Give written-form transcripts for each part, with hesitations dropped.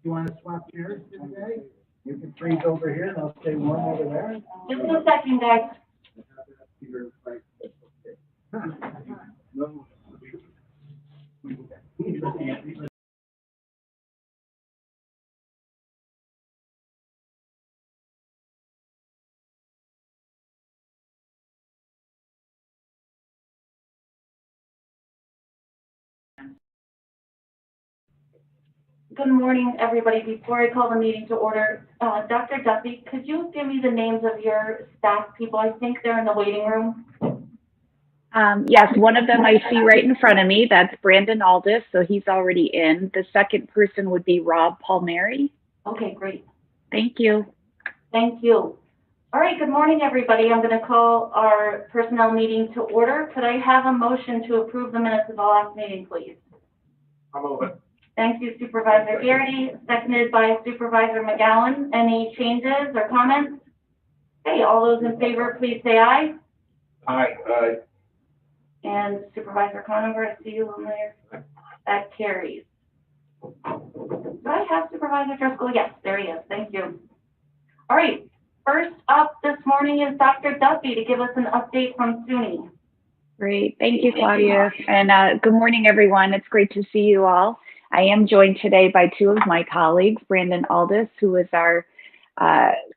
You want to swap chairs? Okay. You can freeze over here and I'll stay warm over there. Just a second, guys. Good morning, everybody. Before I call the meeting to order, Dr. Duffy, could you give me the names of your staff people? I think they're in the waiting room. Yes, one of them I see right in front of me. That's Brandon Aldis, so he's already in. The second person would be Rob Palmieri. Okay, great. Thank you. Thank you. All right, good morning, everybody. I'm going to call our personnel meeting to order. Could I have a motion to approve the minutes of the last meeting, please? I'll move it. Thank you, Supervisor Garrity, seconded by Supervisor McGowan. Any changes or comments? Okay, all those in favor, please say aye. Aye. Aye. And Supervisor Conover, I see you on there. That carries. Do I have Supervisor Driscoll? Yes, there he is. Thank you. All right. First up this morning is Dr. Duffy to give us an update from Suny. Great. Thank you, Claudia. And good morning, everyone. It's great to see you all. I am joined today by two of my colleagues, Brandon Aldis, who is our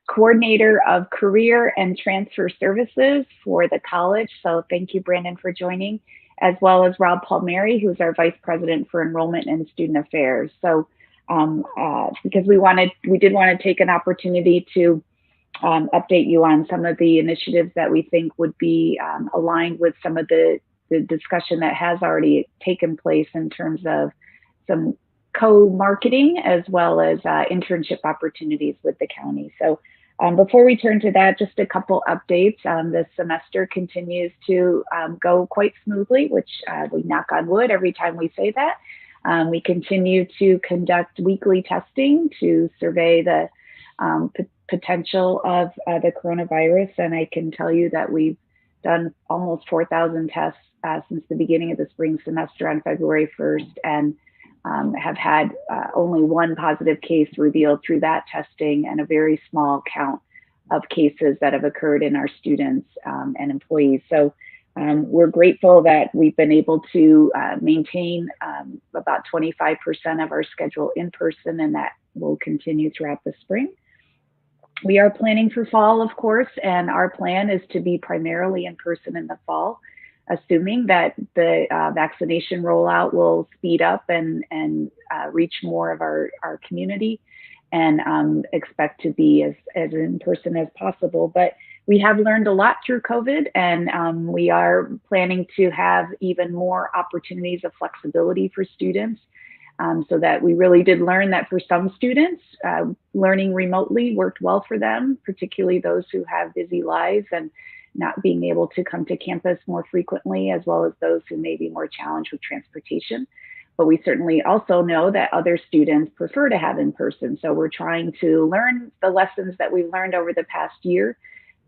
coordinator of career and transfer services for the college. So thank you, Brandon, for joining, as well as Rob Palmieri, who's our vice president for enrollment and student affairs. So because we did want to take an opportunity to update you on some of the initiatives that we think would be aligned with some of the discussion that has already taken place in terms of some co-marketing as well as internship opportunities with the county. So before we turn to that, just a couple updates. The semester continues to go quite smoothly, which we knock on wood every time we say that. We continue to conduct weekly testing to survey the potential of the coronavirus, and I can tell you that we've done almost 4,000 tests since the beginning of the spring semester on February 1st, and have had only one positive case revealed through that testing and a very small count of cases that have occurred in our students and employees. So we're grateful that we've been able to maintain about 25% of our schedule in person, and that will continue throughout the spring. We are planning for fall, of course, and our plan is to be primarily in person in the fall, assuming that the vaccination rollout will speed up and reach more of our community, and expect to be as in person as possible. But we have learned a lot through COVID, and we are planning to have even more opportunities of flexibility for students. So that we really did learn that for some students, learning remotely worked well for them, particularly those who have busy lives and not being able to come to campus more frequently, as well as those who may be more challenged with transportation. But we certainly also know that other students prefer to have in person. So we're trying to learn the lessons that we've learned over the past year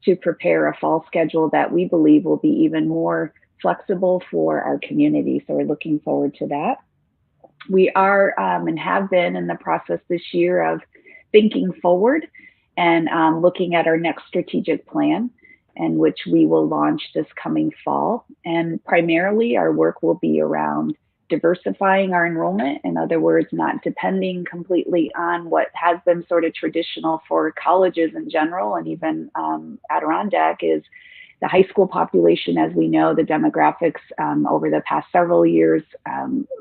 to prepare a fall schedule that we believe will be even more flexible for our community. So we're looking forward to that. We are and have been in the process this year of thinking forward and looking at our next strategic plan, and which we will launch this coming fall. And primarily our work will be around diversifying our enrollment. In other words, not depending completely on what has been sort of traditional for colleges in general, and even Adirondack is the high school population. As we know, the demographics over the past several years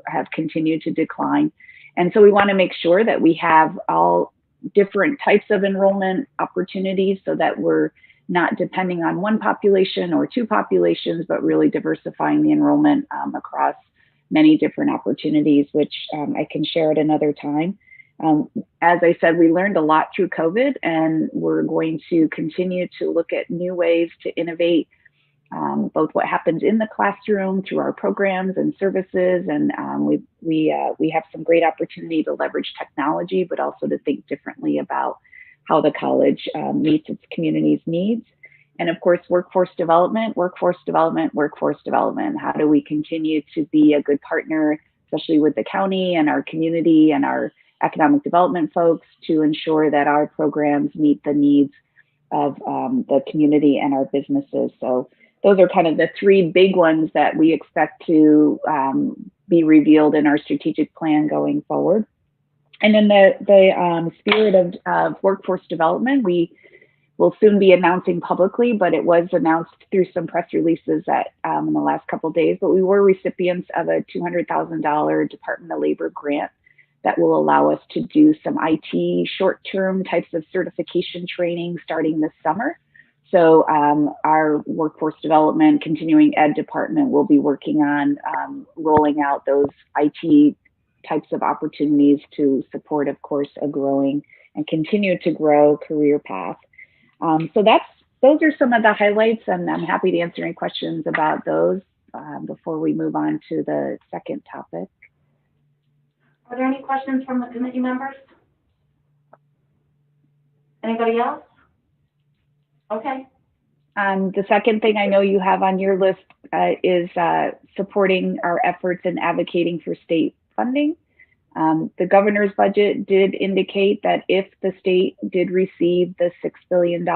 have continued to decline. And so we want to make sure that we have all different types of enrollment opportunities so that we're not depending on one population or two populations, but really diversifying the enrollment across many different opportunities, which I can share at another time. As I said, we learned a lot through COVID, and we're going to continue to look at new ways to innovate both what happens in the classroom through our programs and services. And we have some great opportunity to leverage technology, but also to think differently about how the college meets its community's needs. And of course, workforce development. How do we continue to be a good partner, especially with the county and our community and our economic development folks to ensure that our programs meet the needs of the community and our businesses. So those are kind of the three big ones that we expect to be revealed in our strategic plan going forward. And in the spirit of workforce development, we will soon be announcing publicly, but it was announced through some press releases that in the last couple of days, but we were recipients of a $200,000 Department of Labor grant that will allow us to do some IT short-term types of certification training starting this summer. So our workforce development continuing ed department will be working on rolling out those IT types of opportunities to support, of course, a growing and continue to grow career path. So those are some of the highlights, and I'm happy to answer any questions about those before we move on to the second topic. Are there any questions from the committee members? Anybody else? Okay. The second thing I know you have on your list is supporting our efforts in advocating for state funding. The governor's budget did indicate that if the state did receive the $6 billion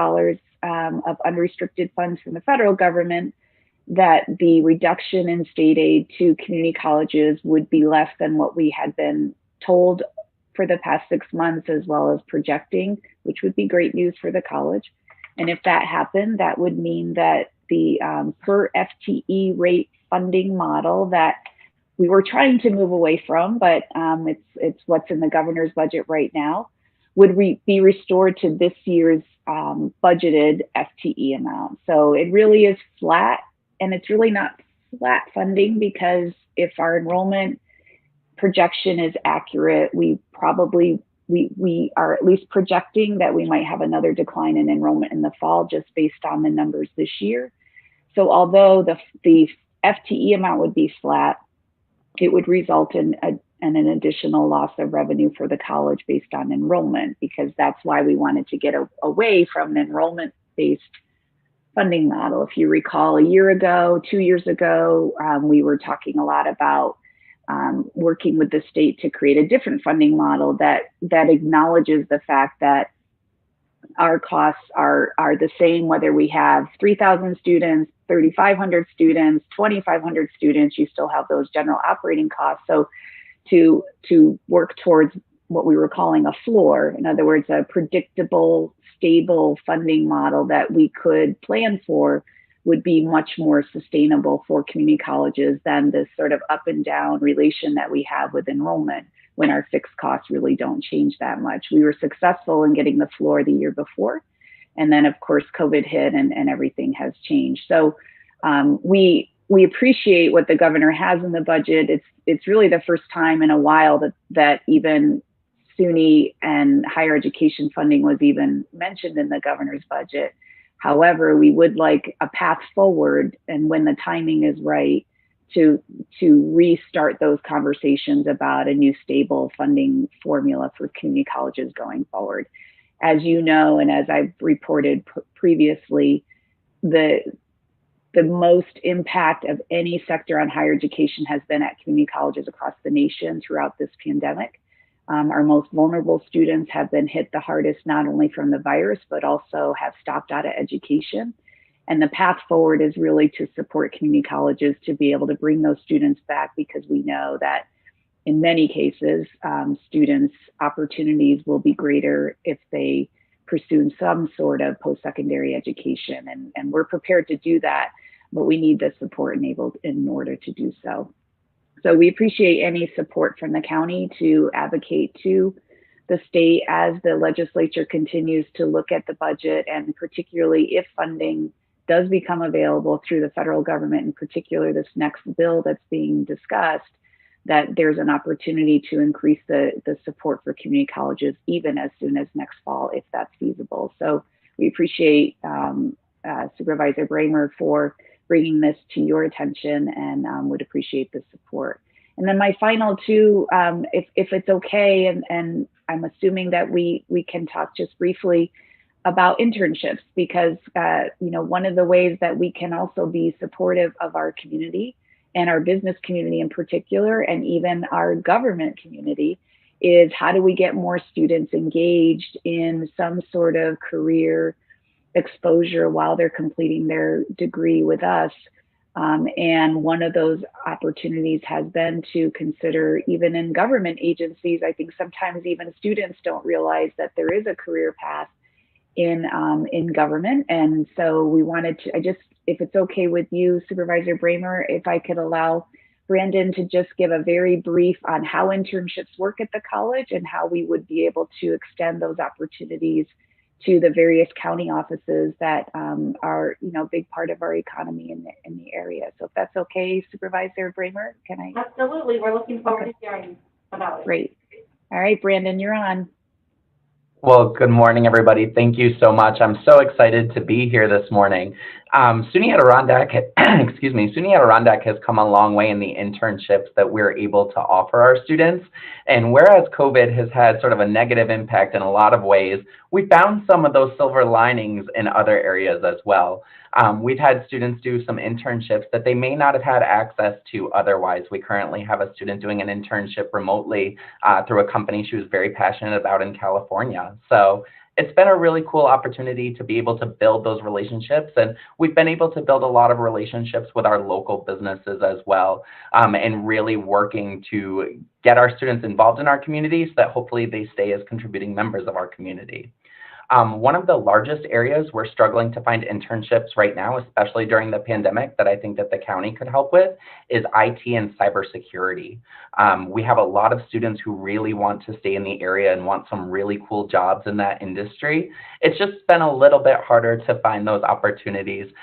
of unrestricted funds from the federal government, that the reduction in state aid to community colleges would be less than what we had been told for the past 6 months, as well as projecting, which would be great news for the college. And if that happened, that would mean that the per FTE rate funding model that we were trying to move away from, but it's what's in the governor's budget right now, would be restored to this year's budgeted FTE amount. So it really is flat, and it's really not flat funding, because if our enrollment projection is accurate, we are at least projecting that we might have another decline in enrollment in the fall just based on the numbers this year. So although the FTE amount would be flat, it would result in an additional loss of revenue for the college based on enrollment, because that's why we wanted to get away from an enrollment-based funding model. If you recall, a year ago, 2 years ago, we were talking a lot about working with the state to create a different funding model that acknowledges the fact that our costs are the same whether we have 3,000 students, 3,500 students, 2,500 students. You still have those general operating costs. So to work towards what we were calling a floor, in other words, a predictable, stable funding model that we could plan for, would be much more sustainable for community colleges than this sort of up and down relation that we have with enrollment, when our fixed costs really don't change that much. We were successful in getting the floor the year before, and then of course COVID hit and everything has changed. So we appreciate what the governor has in the budget. It's really the first time in a while that even SUNY and higher education funding was even mentioned in the governor's budget. However, we would like a path forward, and when the timing is right, to restart those conversations about a new stable funding formula for community colleges going forward. As you know, and as I've reported previously, the most impact of any sector on higher education has been at community colleges across the nation throughout this pandemic. Our most vulnerable students have been hit the hardest, not only from the virus, but also have stopped out of education. And the path forward is really to support community colleges to be able to bring those students back, because we know that in many cases, students' opportunities will be greater if they pursue some sort of post-secondary education. And we're prepared to do that, but we need the support enabled in order to do so. So we appreciate any support from the county to advocate to the state as the legislature continues to look at the budget, and particularly if funding does become available through the federal government, in particular this next bill that's being discussed, that there's an opportunity to increase the support for community colleges even as soon as next fall, if that's feasible. So we appreciate Supervisor Bramer for bringing this to your attention, and would appreciate the support. And then my final two, if it's okay, and I'm assuming that we can talk just briefly about internships, because one of the ways that we can also be supportive of our community and our business community in particular, and even our government community, is how do we get more students engaged in some sort of career exposure while they're completing their degree with us. And one of those opportunities has been to consider, even in government agencies, I think sometimes even students don't realize that there is a career path in government. And so we wanted to, if it's okay with you, Supervisor Bramer, if I could allow Brandon to just give a very brief on how internships work at the college and how we would be able to extend those opportunities to the various county offices that are, a big part of our economy in the area. So if that's okay, Supervisor Bramer, can I? Absolutely. We're looking forward to hearing about it. Great. All right, Brandon, you're on. Well, good morning, everybody. Thank you so much. I'm so excited to be here this morning. SUNY Adirondack, SUNY Adirondack has come a long way in the internships that we're able to offer our students. And whereas COVID has had sort of a negative impact in a lot of ways, we found some of those silver linings in other areas as well. We've had students do some internships that they may not have had access to otherwise. We currently have a student doing an internship remotely through a company she was very passionate about in California. So it's been a really cool opportunity to be able to build those relationships. And we've been able to build a lot of relationships with our local businesses as well, and really working to get our students involved in our community so that hopefully they stay as contributing members of our community. One of the largest areas we're struggling to find internships right now, especially during the pandemic, that I think that the county could help with is IT and cybersecurity. We have a lot of students who really want to stay in the area and want some really cool jobs in that industry. It's just been a little bit harder to find those opportunities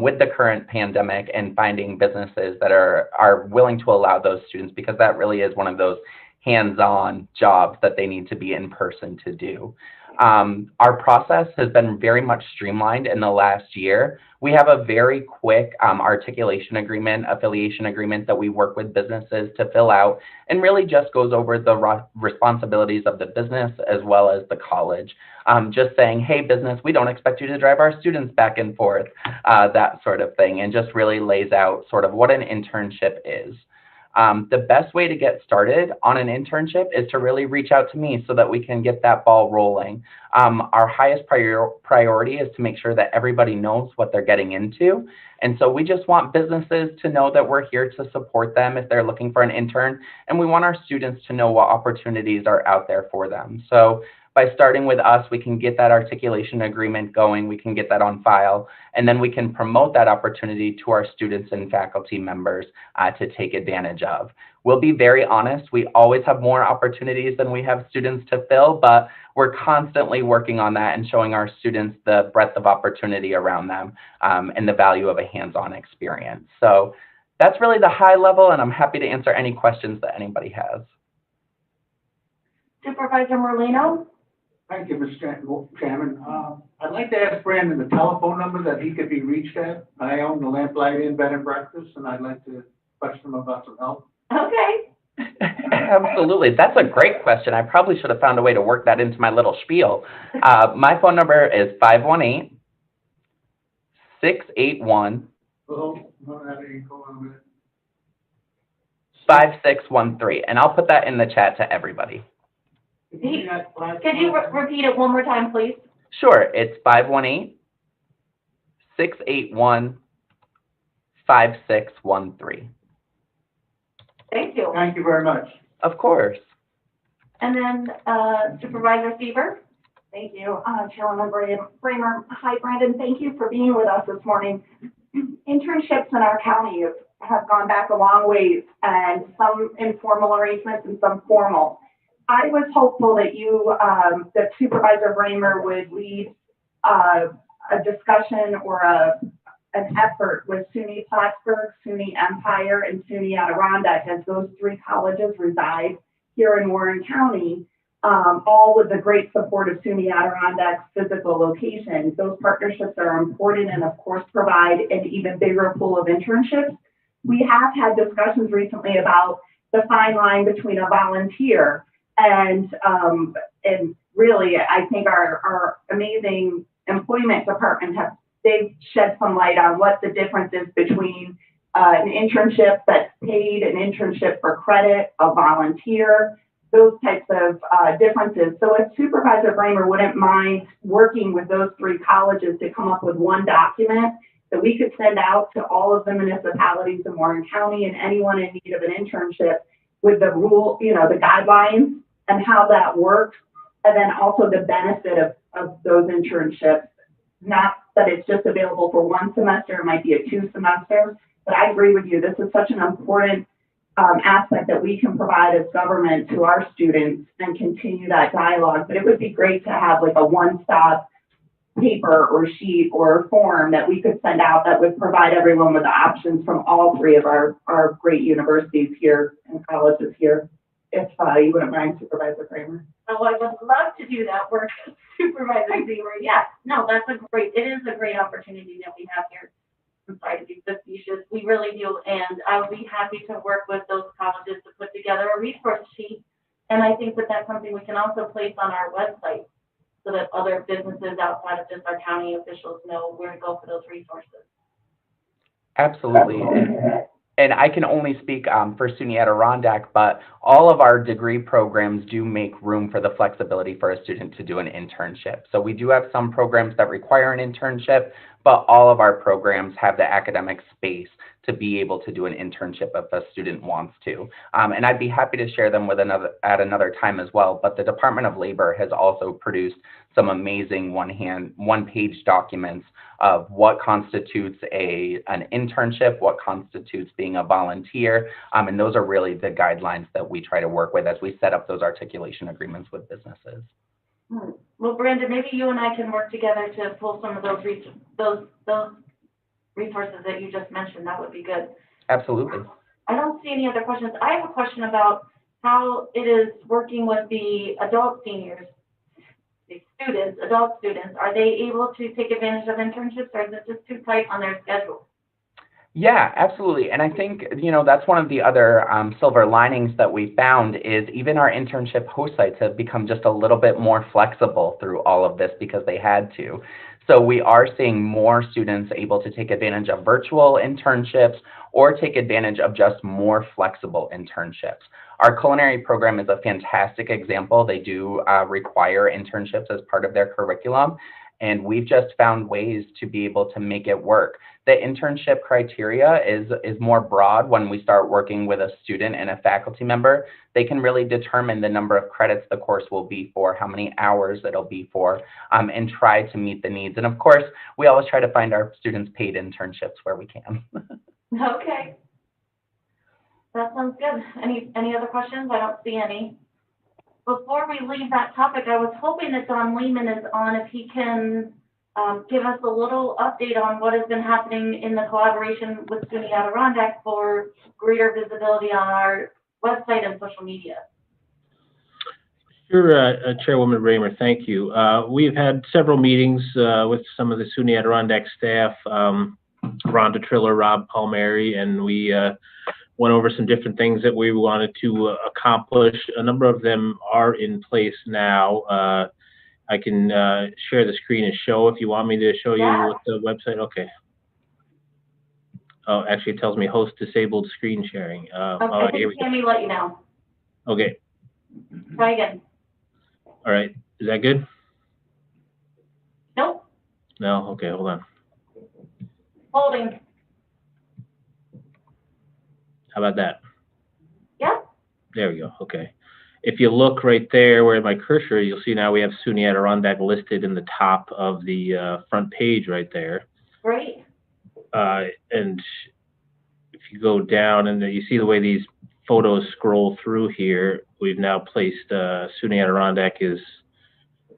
with the current pandemic and finding businesses that are willing to allow those students, because that really is one of those hands-on jobs that they need to be in person to do. Our process has been very much streamlined in the last year. We have a very quick articulation agreement, affiliation agreement that we work with businesses to fill out, and really just goes over the responsibilities of the business as well as the college. Just saying, hey, business, we don't expect you to drive our students back and forth, that sort of thing, and just really lays out sort of what an internship is. The best way to get started on an internship is to really reach out to me so that we can get that ball rolling. Our highest priority is to make sure that everybody knows what they're getting into. And so we just want businesses to know that we're here to support them if they're looking for an intern. And we want our students to know what opportunities are out there for them. So by starting with us, we can get that articulation agreement going, we can get that on file, and then we can promote that opportunity to our students and faculty members to take advantage of. We'll be very honest, we always have more opportunities than we have students to fill, but we're constantly working on that and showing our students the breadth of opportunity around them and the value of a hands-on experience. So that's really the high level, and I'm happy to answer any questions that anybody has. Supervisor Merlino? Thank you, Mr. Chairman. I'd like to ask Brandon the telephone number that he could be reached at. I own the Lamplight Inn Bed and Breakfast, and I'd like to question him about some help. Okay. Absolutely. That's a great question. I probably should have found a way to work that into my little spiel. My phone number is 518-681. Oh, no, that ain't going with it. 5613, and I'll put that in the chat to everybody. Could you repeat it one more time, please? Sure, it's 518-681-5613. Thank you. Thank you very much. Of course. And then Supervisor Seaver? Thank you, Chairwoman Bramer. Hi, Brandon. Thank you for being with us this morning. Internships in our county have gone back a long ways, and some informal arrangements and some formal. I was hopeful that that Supervisor Bramer would lead a discussion or an effort with SUNY Plattsburgh, SUNY Empire, and SUNY Adirondack, as those three colleges reside here in Warren County, all with the great support of SUNY Adirondack's physical location. Those partnerships are important and, of course, provide an even bigger pool of internships. We have had discussions recently about the fine line between a volunteer and really, I think our amazing employment department they've shed some light on what the difference is between an internship that's paid, an internship for credit, a volunteer. those types of differences. So if Supervisor Bramer wouldn't mind working with those three colleges to come up with one document that we could send out to all of the municipalities in Warren County and anyone in need of an internship with the rule, you know, the guidelines and how that works, and then also the benefit of those internships. Not that it's just available for one semester, it might be a 2 semester, but I agree with you, this is such an important aspect that we can provide as government to our students and continue that dialogue. But it would be great to have like a one-stop paper or sheet or form that we could send out that would provide everyone with the options from all three of our great universities here and colleges here. If you wouldn't mind, Supervisor Kramer. Oh, I would love to do that work, Supervisor Zemer. Yeah, no, it is a great opportunity that we have here. I'm sorry to be facetious, we really do, and I would be happy to work with those colleges to put together a resource sheet. And I think that that's something we can also place on our website so that other businesses outside of just our county officials know where to go for those resources. Absolutely. And I can only speak for SUNY Adirondack, but all of our degree programs do make room for the flexibility for a student to do an internship. So we do have some programs that require an internship, but all of our programs have the academic space to be able to do an internship if a student wants to. And I'd be happy to share them at another time as well, but the Department of Labor has also produced some amazing one-page documents of what constitutes an internship, what constitutes being a volunteer, and those are really the guidelines that we try to work with as we set up those articulation agreements with businesses. Well, Brandon, maybe you and I can work together to pull some of those resources that you just mentioned. That would be good. Absolutely. I don't see any other questions. I have a question about how it is working with the adult seniors, the adult students. Are they able to take advantage of internships, or is it just too tight on their schedule? Yeah, absolutely. And I think, that's one of the other silver linings that we found is even our internship host sites have become just a little bit more flexible through all of this because they had to. So we are seeing more students able to take advantage of virtual internships or take advantage of just more flexible internships. Our culinary program is a fantastic example. They do require internships as part of their curriculum, and we've just found ways to be able to make it work. The internship criteria is more broad when we start working with a student and a faculty member. They can really determine the number of credits the course will be for, how many hours it'll be for, and try to meet the needs. And of course, we always try to find our students paid internships where we can. Okay. That sounds good. Any other questions? I don't see any. Before we leave that topic, I was hoping that Don Lehman is on, if he can give us a little update on what has been happening in the collaboration with SUNY Adirondack for greater visibility on our website and social media. Sure, Chairwoman Raymer, thank you. We've had several meetings with some of the SUNY Adirondack staff, Rhonda Triller, Rob Palmieri, and we went over some different things that we wanted to accomplish. A number of them are in place now. I can share the screen and show if you want me to show you what the website. Okay. Oh, actually, it tells me host disabled screen sharing. Okay, here we go. Let me let you know. Okay. Try again. All right. Is that good? Nope. No. Okay. Hold on. Holding. How about that? Yep. There we go. Okay. If you look right there where my cursor, you'll see now we have SUNY Adirondack listed in the top of the front page right there. Great. And if you go down and you see the way these photos scroll through here, we've now placed SUNY Adirondack is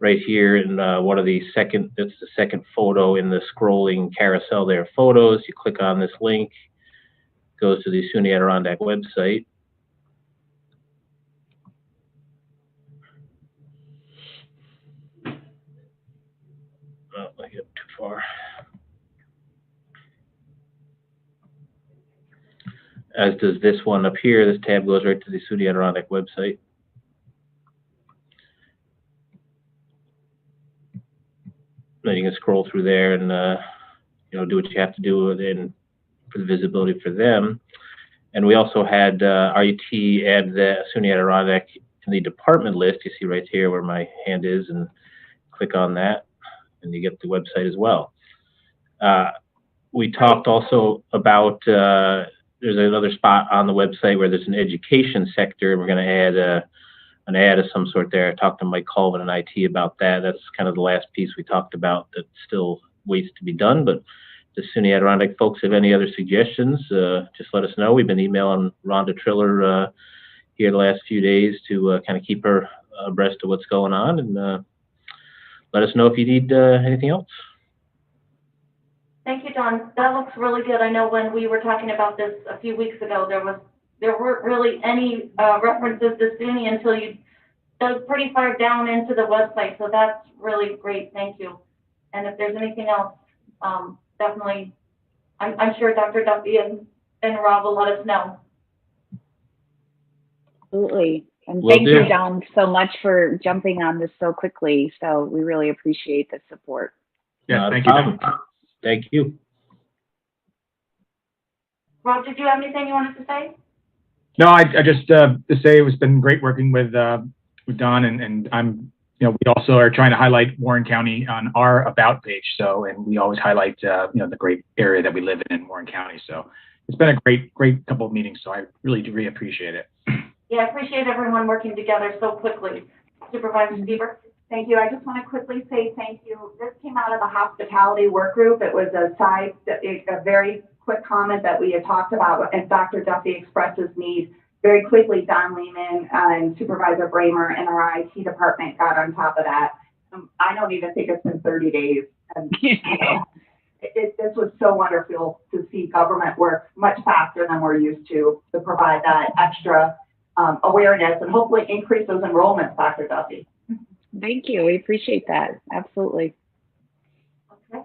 right here in one of the that's the second photo in the scrolling carousel there. Photos, you click on this link, goes to the SUNY Adirondack website. Oh, I get too far. As does this one up here. This tab goes right to the SUNY Adirondack website. Then you can scroll through there and do what you have to do then for the visibility for them. And we also had RUT add the SUNY Adirondack in the department list, you see right here where my hand is, and click on that, and you get the website as well. We talked also about, there's another spot on the website where there's an education sector. We're going to add an ad of some sort there. I talked to Mike Colvin in IT about that. That's kind of the last piece we talked about that still waits to be done. But the Suny Adirondack folks have any other suggestions, just let us know. We've been emailing Rhonda Triller here the last few days to kind of keep her abreast of what's going on, and let us know if you need anything else. Thank you, Don. That looks really good. I know when we were talking about this a few weeks ago, there weren't really any references to Suny until you dug pretty far down into the website. So that's really great. Thank you. And if there's anything else, definitely, I'm sure Dr. Duffy and Rob will let us know. Absolutely. And Will thank do. you, Don, so much for jumping on this so quickly. So we really appreciate the support. Yeah, Not a thank you. problem. Thank you. Rob, did you have anything you wanted to say? No, I just to say it's been great working with Don, and I'm, you know, we also are trying to highlight Warren County on our about page. So, and we always highlight you know, the great area that we live in Warren County. So it's been a great couple of meetings. So I really do appreciate it. Yeah, I appreciate everyone working together so quickly. Supervisor Stieber? Thank you. I just want to quickly say thank you. This came out of the hospitality work group. It was a very quick comment that we had talked about, and Dr. Duffy expressed his need. Very quickly, Don Lehman and Supervisor Bramer and our IT department got on top of that. I don't even think it's been 30 days. And, you know, this was so wonderful to see government work much faster than we're used to provide that extra awareness and hopefully increase those enrollments, Dr. Duffy. Thank you. We appreciate that. Absolutely. Okay.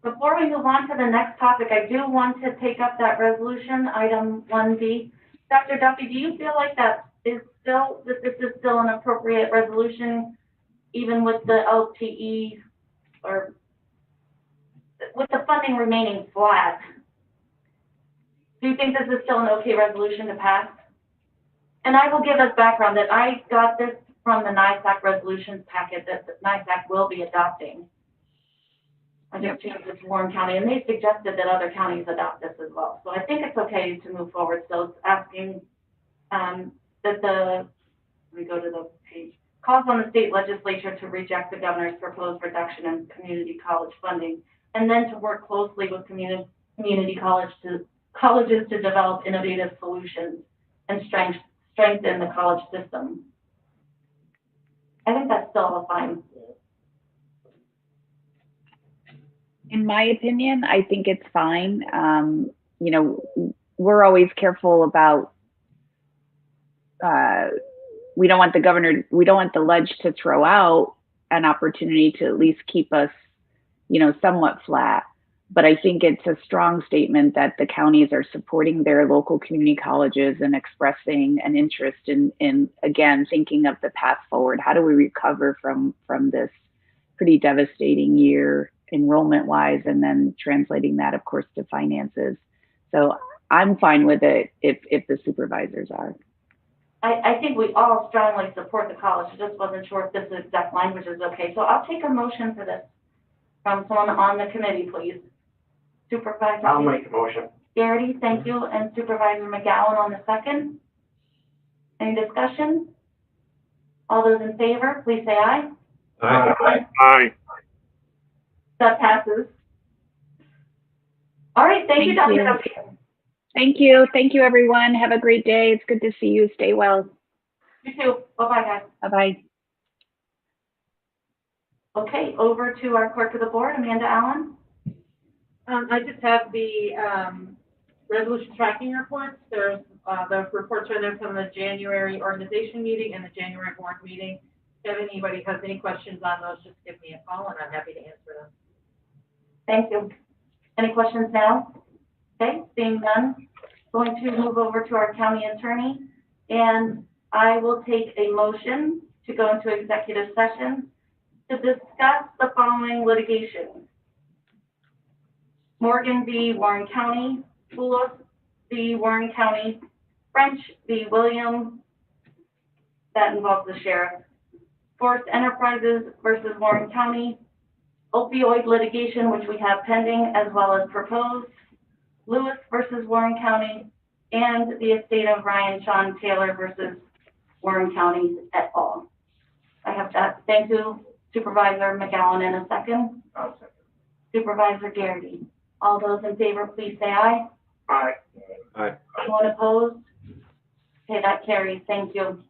Before we move on to the next topic, I do want to take up that resolution, item 1B. Dr. Duffy, do you feel like that this is still an appropriate resolution, even with the LTE or with the funding remaining flat? Do you think this is still an okay resolution to pass? And I will give us background that I got this from the NISAC resolutions packet that the NISAC will be adopting. I just changed it to Warren County, and they suggested that other counties adopt this as well. So I think it's okay to move forward. So it's asking that let me go to the page, calls on the state legislature to reject the governor's proposed reduction in community college funding, and then to work closely with community colleges to develop innovative solutions and strengthen the college system. I think that's still a fine. In my opinion, I think it's fine. You know, we're always careful about, we don't want the ledge to throw out an opportunity to at least keep us, you know, somewhat flat. But I think it's a strong statement that the counties are supporting their local community colleges and expressing an interest in again, thinking of the path forward. How do we recover from this pretty devastating year enrollment wise, and then translating that, of course, to finances. So I'm fine with it if the supervisors are. I think we all strongly support the college. I just wasn't sure if this exact language is okay. So I'll take a motion for this from someone on the committee, please. Supervisor. I'll make a motion. Garrity, thank you, and Supervisor McGowan on the second. Any discussion? All those in favor, please say aye. Aye. Aye. That passes. All right, thank you, Dr. Duffy. Thank you. Thank you, everyone. Have a great day. It's good to see you. Stay well. You too. Bye-bye, guys. Bye-bye. Okay, over to our clerk of the board, Amanda Allen. I just have the resolution tracking reports. There's the reports are there from the January organization meeting and the January board meeting. If anybody has any questions on those, just give me a call and I'm happy to answer them. Thank you. Any questions now? Okay, seeing none, going to move over to our county attorney, and I will take a motion to go into executive session to discuss the following litigation: Morgan v. Warren County, Poulos v. Warren County, French v. William that involves the sheriff. Forest Enterprises versus Warren County. Opioid litigation, which we have pending as well as proposed. Lewis versus Warren County, and the estate of Ryan Sean Taylor versus Warren County et al. I have that. Thank you, Supervisor McGowan, in a second. I'll second. Supervisor Garrity. All those in favor, please say aye. Aye. Aye. Anyone opposed? Okay, that carries. Thank you.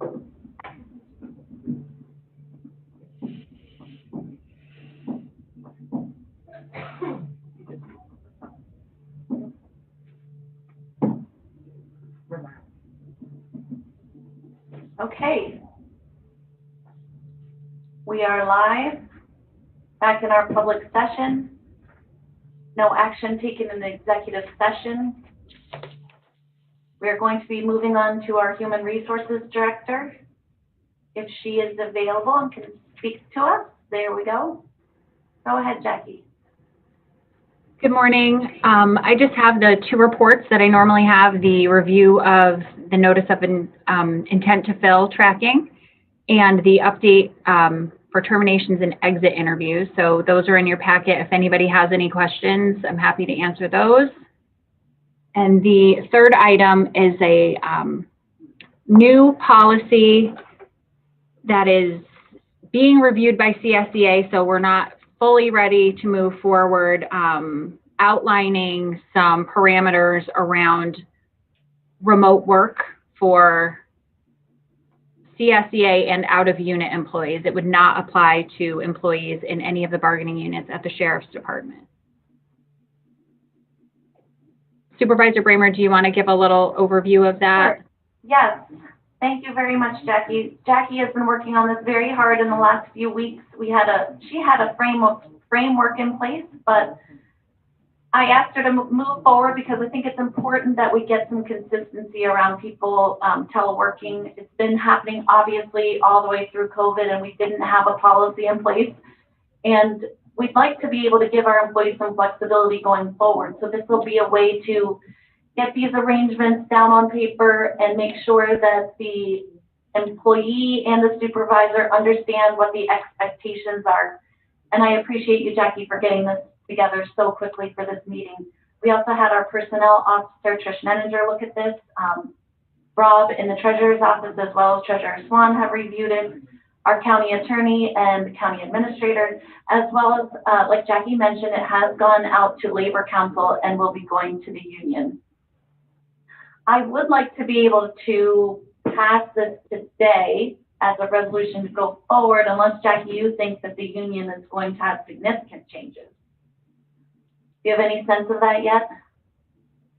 Okay. We are live, back in our public session. No action taken in the executive session. We are going to be moving on to our Human Resources Director. If she is available and can speak to us, there we go. Go ahead, Jackie. Good morning. I just have the two reports that I normally have, the review of the notice of intent to fill tracking and the update for terminations and exit interviews. So those are in your packet. If anybody has any questions, I'm happy to answer those. And the third item is a new policy that is being reviewed by CSEA, so we're not fully ready to move forward, outlining some parameters around remote work for CSEA and out-of-unit employees. It would not apply to employees in any of the bargaining units at the Sheriff's Department. Supervisor Bramer, do you want to give a little overview of that? Sure. Yes. Thank you very much, Jackie. Jackie has been working on this very hard in the last few weeks. She had a framework in place, but I asked her to move forward because I think it's important that we get some consistency around people teleworking. It's been happening obviously all the way through COVID, and we didn't have a policy in place. And we'd like to be able to give our employees some flexibility going forward. So this will be a way to get these arrangements down on paper and make sure that the employee and the supervisor understand what the expectations are. And I appreciate you, Jackie, for getting this together so quickly for this meeting. We also had our personnel officer, Trish Nenninger, look at this. Rob in the treasurer's office, as well as Treasurer Swan, have reviewed it. Our county attorney and the county administrator, as well as, like Jackie mentioned, it has gone out to Labor Council and will be going to the union. I would like to be able to pass this today as a resolution to go forward, unless, Jackie, you think that the union is going to have significant changes. Do you have any sense of that yet?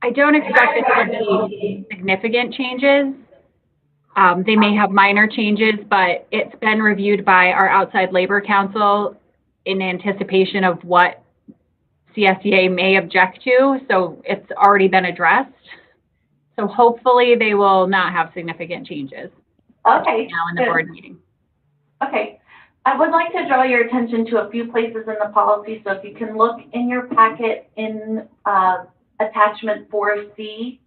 I don't expect there to be significant changes. They may have minor changes, but it's been reviewed by our outside labor council in anticipation of what CSEA may object to, so it's already been addressed. So hopefully they will not have significant changes. Okay. Now in the board meeting. Okay. I would like to draw your attention to a few places in the policy. So if you can look in your packet in attachment 4C,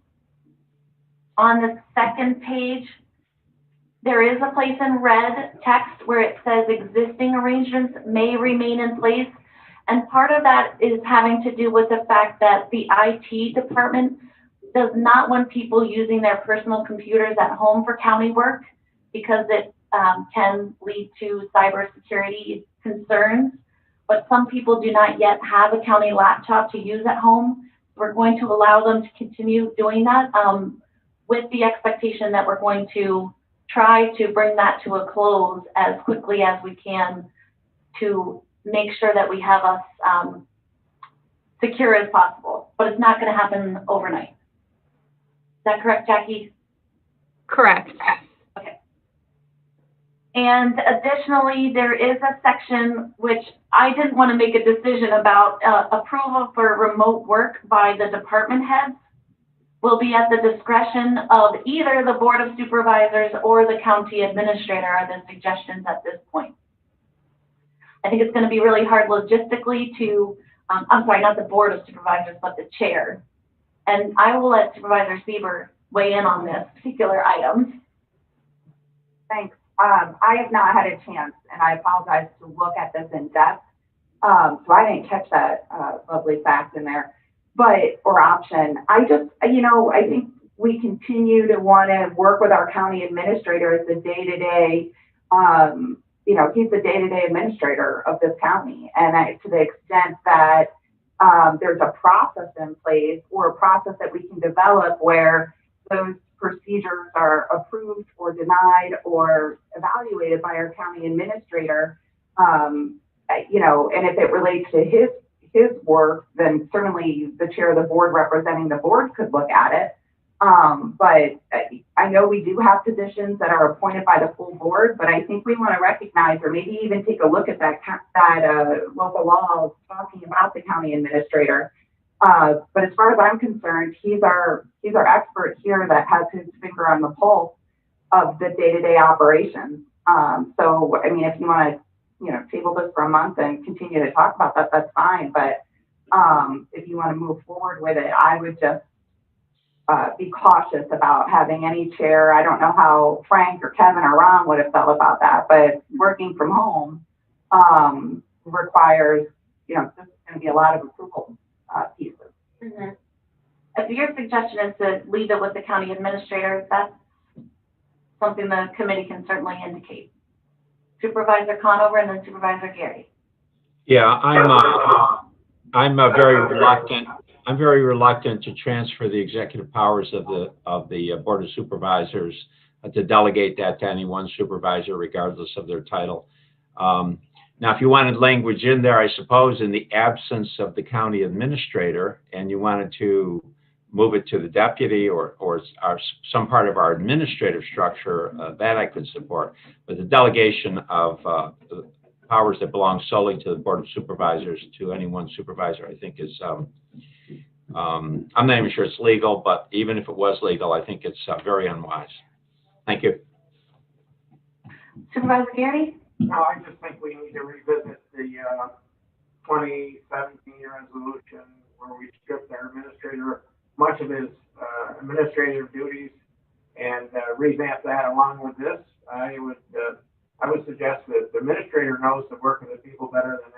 on the second page, there is a place in red text where it says existing arrangements may remain in place. And part of that is having to do with the fact that the IT department does not want people using their personal computers at home for county work because it can lead to cybersecurity concerns. But some people do not yet have a county laptop to use at home. We're going to allow them to continue doing that with the expectation that we're going to try to bring that to a close as quickly as we can to make sure that we have us secure as possible. But it's not going to happen overnight. Is that correct, Jackie? Correct. Okay. And additionally, there is a section which I didn't want to make a decision about. Approval for remote work by the department heads will be at the discretion of either the Board of Supervisors or the county administrator are the suggestions at this point. I think it's going to be really hard logistically to, I'm sorry, not the Board of Supervisors, but the chair. And I will let Supervisor Sieber weigh in on this particular item. Thanks. I have not had a chance, and I apologize, to look at this in depth. So I didn't catch that lovely fact in there, or option. I just, I think we continue to want to work with our county administrator as the day-to-day, he's the day-to-day administrator of this county. And to the extent that there's a process in place or a process that we can develop where those procedures are approved or denied or evaluated by our county administrator, you know, and if it relates to his work, then certainly the chair of the board representing the board could look at it. But I know we do have positions that are appointed by the full board, but I think we want to recognize or maybe even take a look at that local law talking about the county administrator. But as far as I'm concerned, he's our expert here that has his finger on the pulse of the day-to-day operations. So, I mean, if you want to, you know, table this for a month and continue to talk about that, that's fine. But if you want to move forward with it, I would just be cautious about having any chair. I don't know how Frank or Kevin or Ron would have felt about that, but working from home requires, you know, there's going to be a lot of approval pieces. Mm-hmm. If your suggestion is to leave it with the county administrator, that's something the committee can certainly indicate. Supervisor Conover and then Supervisor Gary. Yeah, I'm very reluctant. I'm very reluctant to transfer the executive powers of the Board of Supervisors to delegate that to any one supervisor, regardless of their title. Now, if you wanted language in there, I suppose, in the absence of the county administrator, and you wanted to move it to the deputy or some part of our administrative structure, that I could support. But the delegation of powers that belong solely to the Board of Supervisors to any one supervisor, I think is, I'm not even sure it's legal, but even if it was legal, I think it's very unwise. Thank you. Supervisor Gary? No, I just think we need to revisit the 2017 resolution where we stripped our administrator, much of his administrative duties, and revamp that along with this. I would suggest that the administrator knows the work of the people better than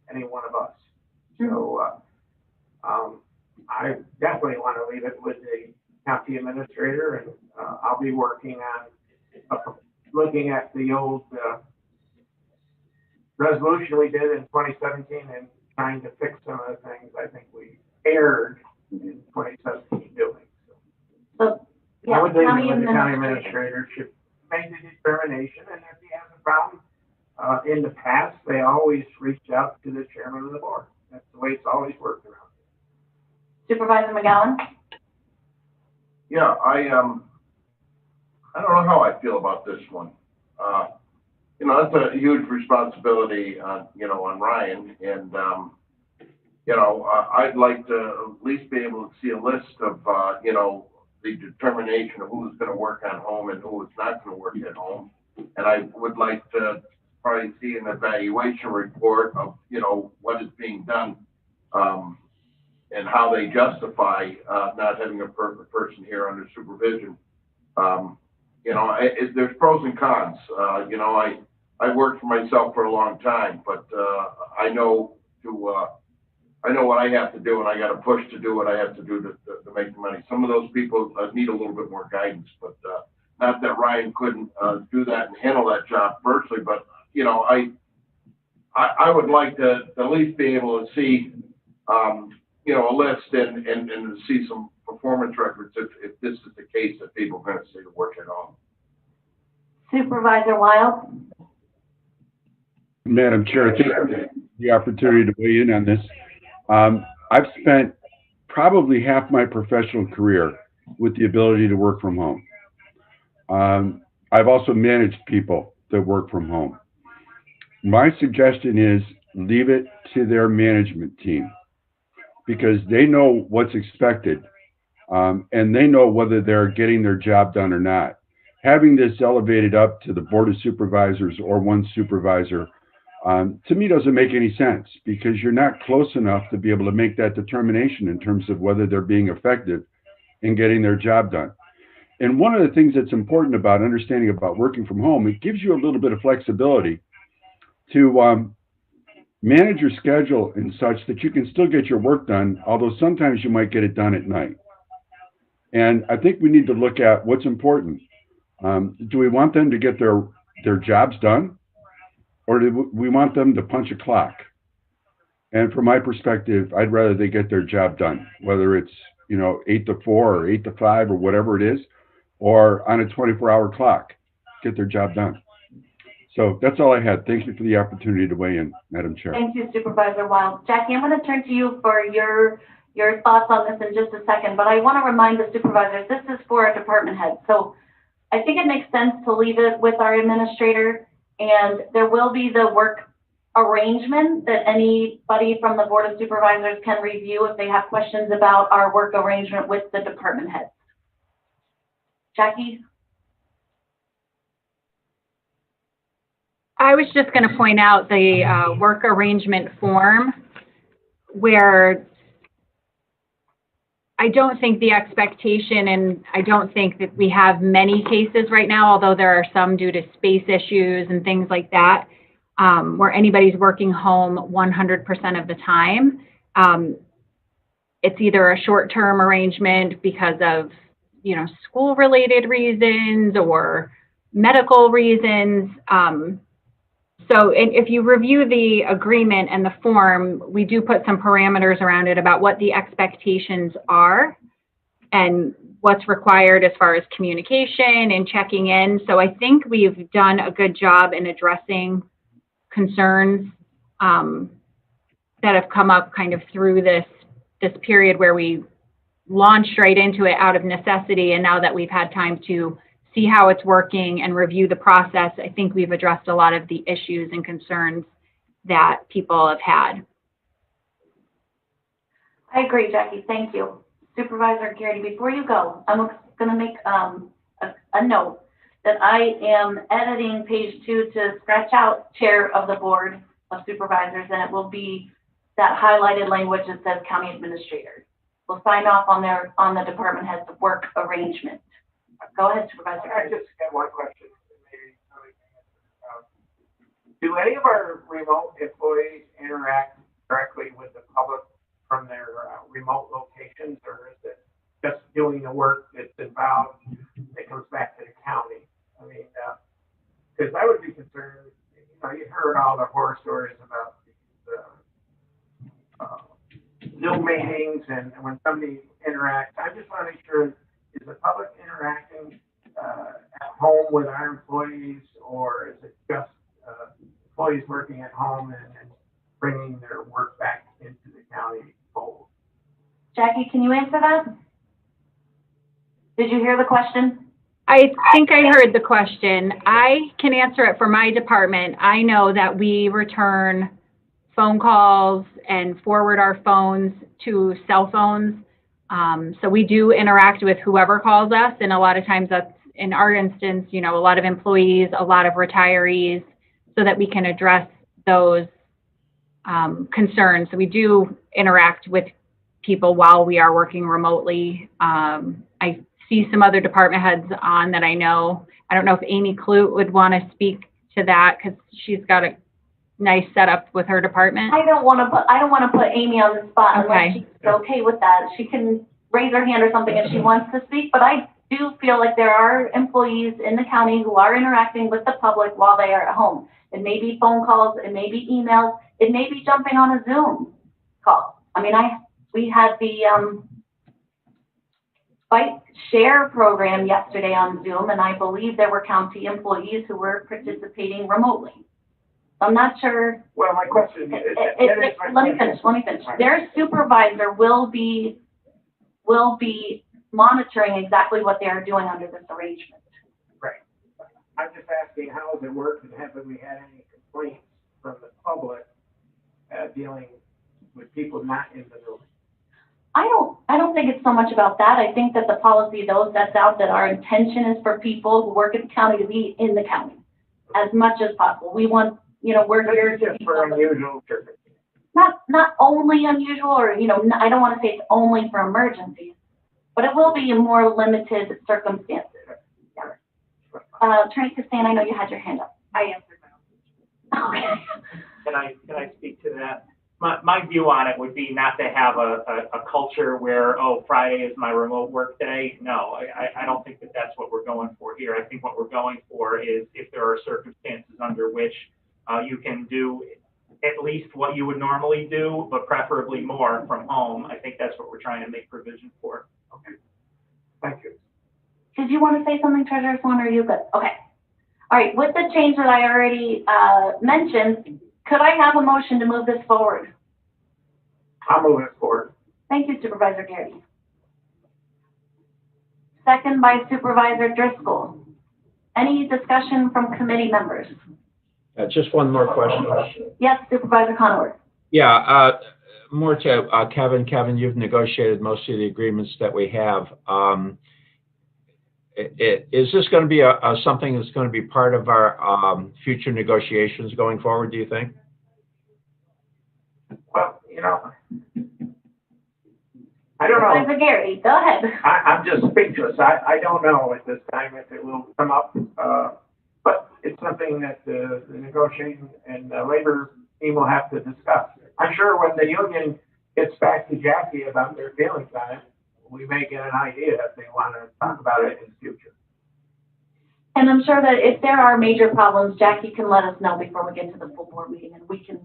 any one of us. So I definitely want to leave it with the county administrator, and I'll be working on looking at the old resolution we did in 2017 and trying to fix some of the things I think we erred in 2017 doing. So, yeah, I would think county the county administrator should make the determination, and if he has a problem in the past, they always reach out to the chairman of the board. That's the way it's always worked around. Supervisor McGowan? Yeah, I don't know how I feel about this one. You know, that's a huge responsibility on, you know, on Ryan, and you know, I'd like to at least be able to see a list of, you know, the determination of who's going to work at home and who is not going to work at home. And I would like to probably see an evaluation report of, you know, what is being done and how they justify not having a person here under supervision. You know, there's pros and cons. You know, I worked for myself for a long time, but I know what I have to do, and I got to push to do what I have to do to make the money. Some of those people need a little bit more guidance, but not that Ryan couldn't do that and handle that job personally. But you know, I would like to at least be able to see, you know, a list and to see some performance records if this is the case that people are going to stay to work at home. Supervisor Wild? Madam Chair, thank you for the opportunity to weigh in on this. I've spent probably half my professional career with the ability to work from home. I've also managed people that work from home. My suggestion is leave it to their management team because they know what's expected and they know whether they're getting their job done or not. Having this elevated up to the Board of Supervisors or one supervisor to me doesn't make any sense because you're not close enough to be able to make that determination in terms of whether they're being effective in getting their job done. And one of the things that's important about understanding about working from home, it gives you a little bit of flexibility to manage your schedule in such that you can still get your work done, although sometimes you might get it done at night. And I think we need to look at what's important. Do we want them to get their jobs done? Or do we want them to punch a clock? And from my perspective, I'd rather they get their job done, whether it's, you know, 8 to 4 or 8 to 5 or whatever it is. or on a 24-hour clock, get their job done. So that's all I had. Thank you for the opportunity to weigh in, Madam Chair. Thank you, Supervisor Wild. Jackie, I'm going to turn to you for your thoughts on this in just a second, but I want to remind the supervisors, this is for a department head. So I think it makes sense to leave it with our administrator, and there will be the work arrangement that anybody from the Board of Supervisors can review if they have questions about our work arrangement with the department heads. Jackie? I was just going to point out the work arrangement form where I don't think the expectation, and I don't think that we have many cases right now, although there are some due to space issues and things like that, where anybody's working home 100% of the time. It's either a short-term arrangement because of, you know, school-related reasons or medical reasons. So if you review the agreement and the form, we do put some parameters around it about what the expectations are and what's required as far as communication and checking in. So I think we've done a good job in addressing concerns that have come up kind of through this period where we launched right into it out of necessity. And now that we've had time to see how it's working and review the process, I think we've addressed a lot of the issues and concerns that people have had. I agree, Jackie. Thank you. Supervisor Garrity, before you go, I'm going to make a note that I am editing page 2 to scratch out Chair of the Board of Supervisors, and it will be that highlighted language that says County Administrator. We'll sign off on the department head's work arrangement. Go ahead, Supervisor. I just have one question. Maybe do any of our remote employees interact directly with the public from their remote locations, or is it just doing the work that's involved that comes back to the county? I mean, because I would be concerned, you know, you heard all the horror stories about these Zoom meetings and when somebody interacts. I just want to make sure, is the public interacting at home with our employees, or is it just employees working at home and bringing their work back into the county fold? Jackie, can you answer that? Did you hear the question? I think I heard the question. I can answer it for my department. I know that we return phone calls and forward our phones to cell phones. So we do interact with whoever calls us, and a lot of times that's, in our instance, you know, a lot of employees, a lot of retirees, so that we can address those concerns. So we do interact with people while we are working remotely. I see some other department heads on that I know. I don't know if Amy Clute would want to speak to that because she's got a nice setup with her department. I don't want to put Amy on the spot unless Okay. she's okay with that. She can raise her hand or something if she wants to speak, but I do feel like there are employees in the county who are interacting with the public while they are at home. It may be phone calls, it may be emails, it may be jumping on a Zoom call. I mean, we had the Bike Share program yesterday on Zoom, and I believe there were county employees who were participating remotely. I'm not sure. Well, my question is, Let me finish. Their supervisor will be monitoring exactly what they are doing under this arrangement. Right. I'm just asking, how does it work, and have we had any complaints from the public dealing with people not in the building? I don't think it's so much about that. I think that the policy, though, sets out that our intention is for people who work at the county to be in the county as much as possible. We want, you know, we're here to just for unusual circumstances. Not only unusual, or, you know, I don't want to say it's only for emergencies, but it will be in more limited circumstances. Attorney Castan, I know you had your hand up. I answered now. Okay. Can I speak to that? My view on it would be not to have a culture where, oh, Friday is my remote work day. No, I don't think that that's what we're going for here. I think what we're going for is if there are circumstances under which you can do at least what you would normally do, but preferably more from home. I think that's what we're trying to make provision for. Okay. Thank you. Did you want to say something, Treasurer Swan, or are you good? Okay. All right, with the change that I already mentioned, could I have a motion to move this forward? I'll move it forward. Thank you, Supervisor Garrity. Second by Supervisor Driscoll. Any discussion from committee members? Just one more question. Yes, Supervisor Conover. Yeah, more to Kevin. Kevin, you've negotiated most of the agreements that we have. Is this going to be something that's going to be part of our future negotiations going forward, do you think? Well, you know, I don't know. Supervisor Garrity, go ahead. I'm just speechless. I don't know at this time if it will come up, but it's something that the negotiating and the labor team will have to discuss. I'm sure when the union gets back to Jackie about their feelings on it, we may get an idea if they want to talk about it in the future. And I'm sure that if there are major problems, Jackie can let us know before we get to the full board meeting, and we can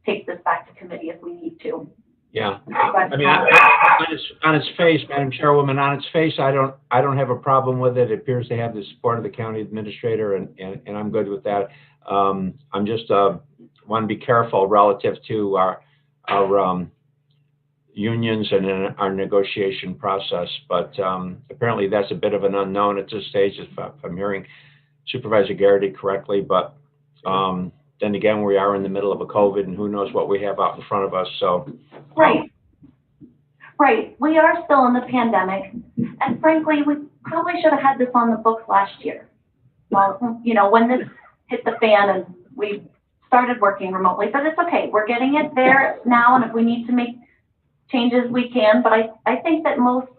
take this back to committee if we need to. Yeah, I mean, on its face, Madam Chairwoman, on its face, I don't have a problem with it. It appears to have the support of the county administrator, and I'm good with that. I'm just want to be careful relative to our unions and in our negotiation process, but apparently that's a bit of an unknown at this stage, if I'm hearing Supervisor Garrity correctly. But then again, we are in the middle of a COVID, and who knows what we have out in front of us. So right. We are still in the pandemic, and frankly, we probably should have had this on the books last year. Well, you know, when this hit the fan and we started working remotely, but it's okay. We're getting it there now, and if we need to make changes, we can. But I think that most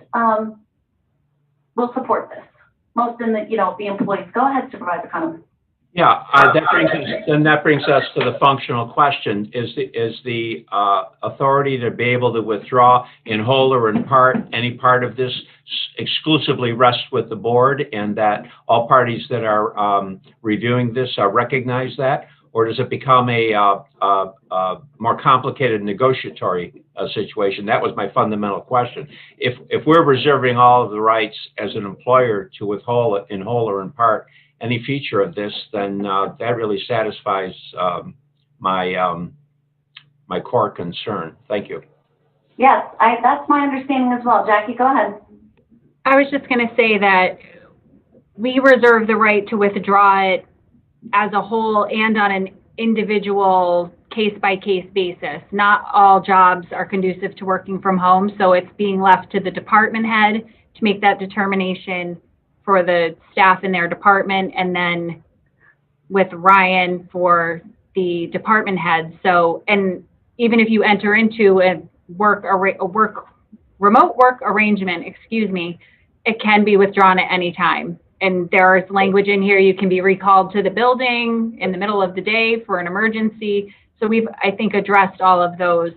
will support this. Most in the, you know, the employees. Go ahead, Supervisor Connolly. yeah, that brings us to the functional question: is the authority to be able to withdraw in whole or in part any part of this exclusively rests with the board, and that all parties that are reviewing this recognize that, or does it become a more complicated negotiatory situation? That was my fundamental question. If we're reserving all of the rights as an employer to withhold in whole or in part any feature of this, then that really satisfies my my core concern. Thank you. Yes, that's my understanding as well. Jackie, go ahead. I was just going to say that we reserve the right to withdraw it as a whole and on an individual case-by-case basis. Not all jobs are conducive to working from home, so it's being left to the department head to make that determination for the staff in their department, and then with Ryan for the department head. So, and even if you enter into a remote work arrangement, it can be withdrawn at any time. And there's language in here, you can be recalled to the building in the middle of the day for an emergency. So we've, I think, addressed all of those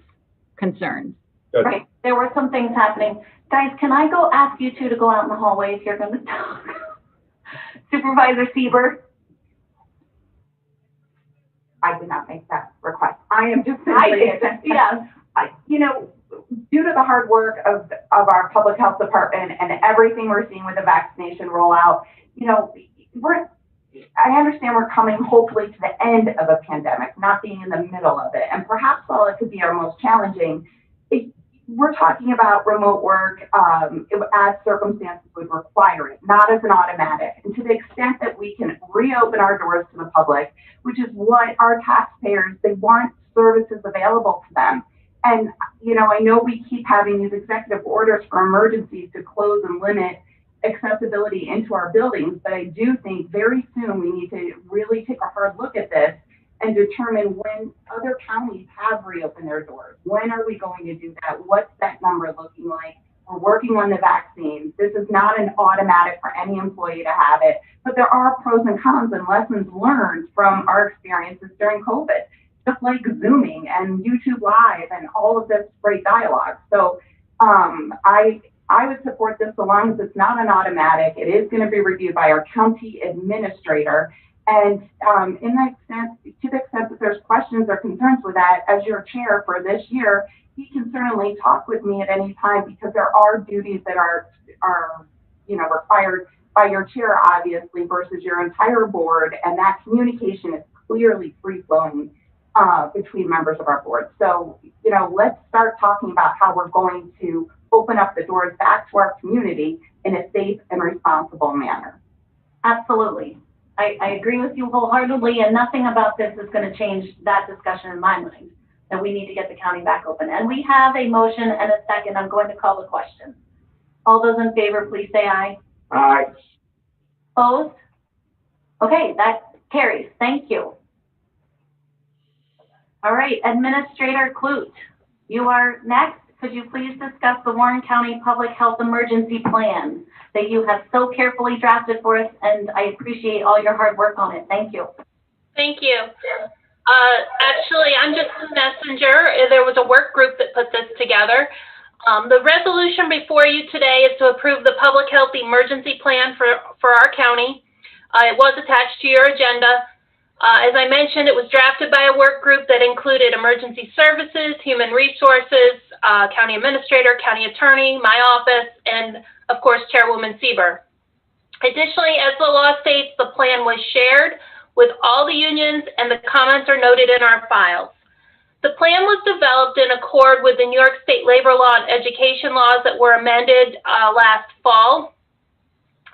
concerns. Good. Right, there were some things happening. Guys, can I go ask you two to go out in the hallway if you're going to talk? Supervisor Sieber? I did not make that request. I am just simply, yes. You know, due to the hard work of our public health department and everything we're seeing with the vaccination rollout, you know, I understand we're coming hopefully to the end of a pandemic, not being in the middle of it. And perhaps while it could be our most challenging, we're talking about remote work as circumstances would require it, not as an automatic. And to the extent that we can reopen our doors to the public, which is what our taxpayers, they want services available to them. And, you know, I know we keep having these executive orders for emergencies to close and limit accessibility into our buildings, but I do think very soon we need to really take a hard look at this and determine when other counties have reopened their doors. When are we going to do that? What's that number looking like? We're working on the vaccines. This is not an automatic for any employee to have it, but there are pros and cons and lessons learned from our experiences during COVID, just like Zooming and YouTube Live and all of this great dialogue. So I would support this so long as it's not an automatic. It is going to be reviewed by our county administrator. And to the extent that there's questions or concerns with that, as your chair for this year, he can certainly talk with me at any time, because there are duties that are required by your chair, obviously, versus your entire board, and that communication is clearly free-flowing between members of our board. So, let's start talking about how we're going to open up the doors back to our community in a safe and responsible manner. Absolutely. I agree with you wholeheartedly, and nothing about this is going to change that discussion in my mind, that we need to get the county back open. And we have a motion and a second. I'm going to call the question. All those in favor, please say aye. Aye. Opposed? Okay, that carries. Thank you. All right, Administrator Clute, you are next. Could you please discuss the Warren County Public Health Emergency Plan that you have so carefully drafted for us, and I appreciate all your hard work on it. Thank you. Thank you. Actually, I'm just a messenger. There was a work group that put this together. The resolution before you today is to approve the Public Health Emergency Plan for our county. It was attached to your agenda. As I mentioned, it was drafted by a work group that included emergency services, human resources, county administrator, county attorney, my office, and of course, Chairwoman Sieber. Additionally, as the law states, the plan was shared with all the unions and the comments are noted in our files. The plan was developed in accord with the New York State labor law and education laws that were amended last fall.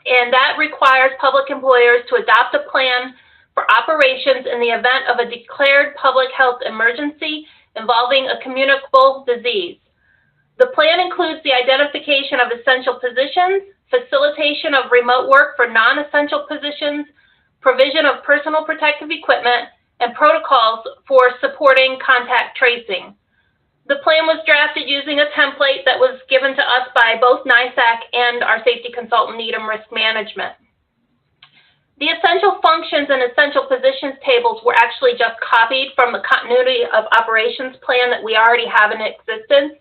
And that requires public employers to adopt a plan for operations in the event of a declared public health emergency involving a communicable disease. The plan includes the identification of essential positions, facilitation of remote work for non-essential positions, provision of personal protective equipment, and protocols for supporting contact tracing. The plan was drafted using a template that was given to us by both NISAC and our safety consultant, Needham Risk Management. The essential functions and essential positions tables were actually just copied from the continuity of operations plan that we already have in existence.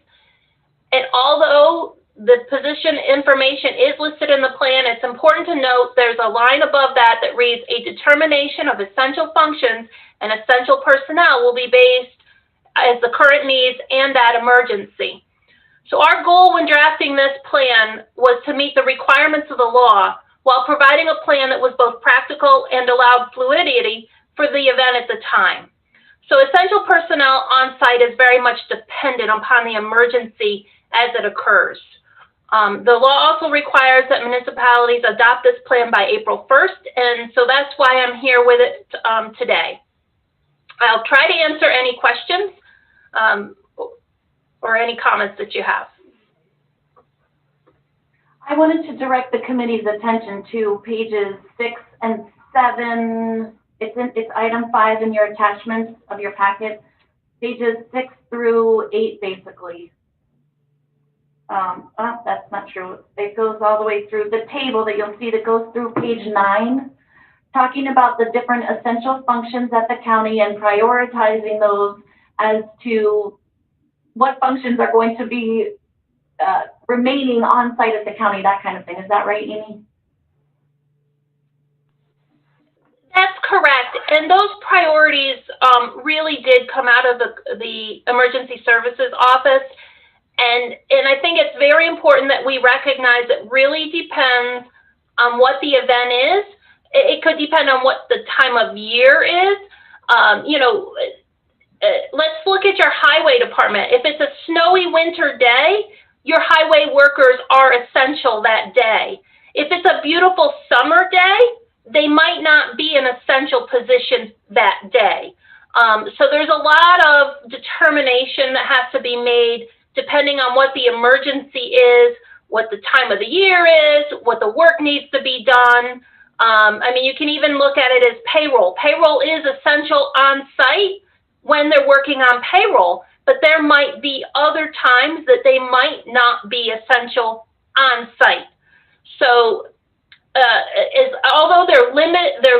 And although the position information is listed in the plan, it's important to note there's a line above that that reads, a determination of essential functions and essential personnel will be based as the current needs and that emergency. So our goal when drafting this plan was to meet the requirements of the law while providing a plan that was both practical and allowed fluidity for the event at the time. So essential personnel on site is very much dependent upon the emergency as it occurs. The law also requires that municipalities adopt this plan by April 1st, and so that's why I'm here with it today. I'll try to answer any questions or any comments that you have. I wanted to direct the committee's attention to pages 6 and 7. It's item 5 in your attachments of your packet, pages 6 through 8, basically. That's not true. It goes all the way through the table that you'll see that goes through page 9, talking about the different essential functions at the county and prioritizing those as to what functions are going to be remaining on site at the county, that kind of thing. Is that right, Amy? That's correct. And those priorities really did come out of the Emergency Services Office. And I think it's very important that we recognize it really depends on what the event is. It could depend on what the time of year is. Let's look at your highway department. If it's a snowy winter day, your highway workers are essential that day. If it's a beautiful summer day, they might not be an essential position that day. So there's a lot of determination that has to be made depending on what the emergency is, what the time of the year is, what the work needs to be done. I mean, you can even look at it as payroll. Payroll is essential on site when they're working on payroll, but there might be other times that they might not be essential on site. So although they're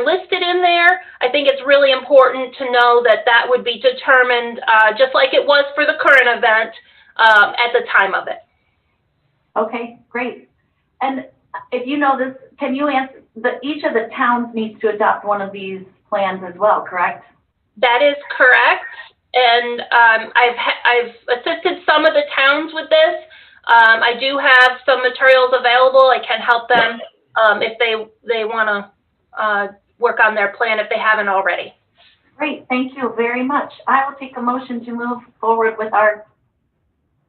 listed in there, I think it's really important to know that that would be determined just like it was for the current event at the time of it. Okay, great. And if you know this, can you answer each of the towns needs to adopt one of these plans as well, correct? That is correct. And I've assisted some of the towns with this. I do have some materials available. I can help them if they want to work on their plan if they haven't already. Great, thank you very much. I will take a motion to move forward with our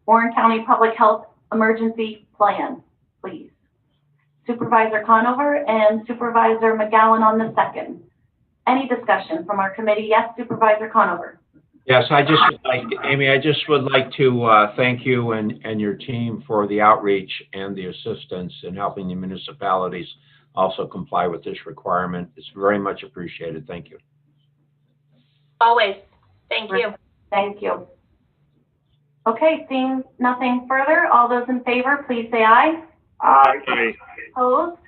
Warren County Public Health Emergency Plan, please. Supervisor Conover and Supervisor McGowan on the second. Any discussion from our committee? Yes, Supervisor Conover. Yes, Amy, I just would like to thank you and your team for the outreach and the assistance in helping the municipalities also comply with this requirement. It's very much appreciated. Thank you. Always. Thank you. Thank you. Okay, seeing nothing further, all those in favor, please say aye. Aye. Opposed?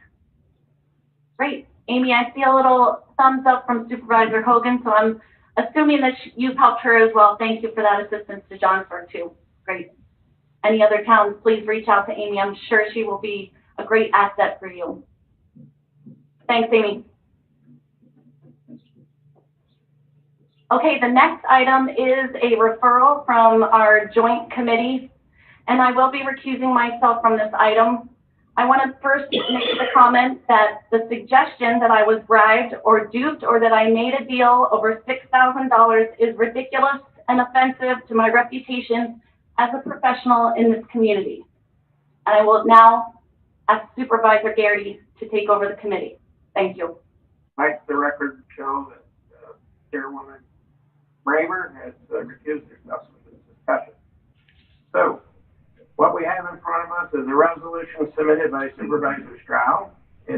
Great. Amy, I see a little thumbs up from Supervisor Hogan, so I'm assuming that you've helped her as well. Thank you for that assistance to Johnsburg too. Great. Any other towns, please reach out to Amy. I'm sure she will be a great asset for you. Thanks, Amy. Okay, the next item is a referral from our joint committee, and I will be recusing myself from this item. I want to first make the comment that the suggestion that I was bribed or duped or that I made a deal over $6,000 is ridiculous and offensive to my reputation as a professional in this community. And I will now ask Supervisor Garrity to take over the committee. Thank you. Like the record show that Chairwoman Bramer has recused herself from this discussion. So, what we have in front of us is a resolution submitted by Supervisor Stroud.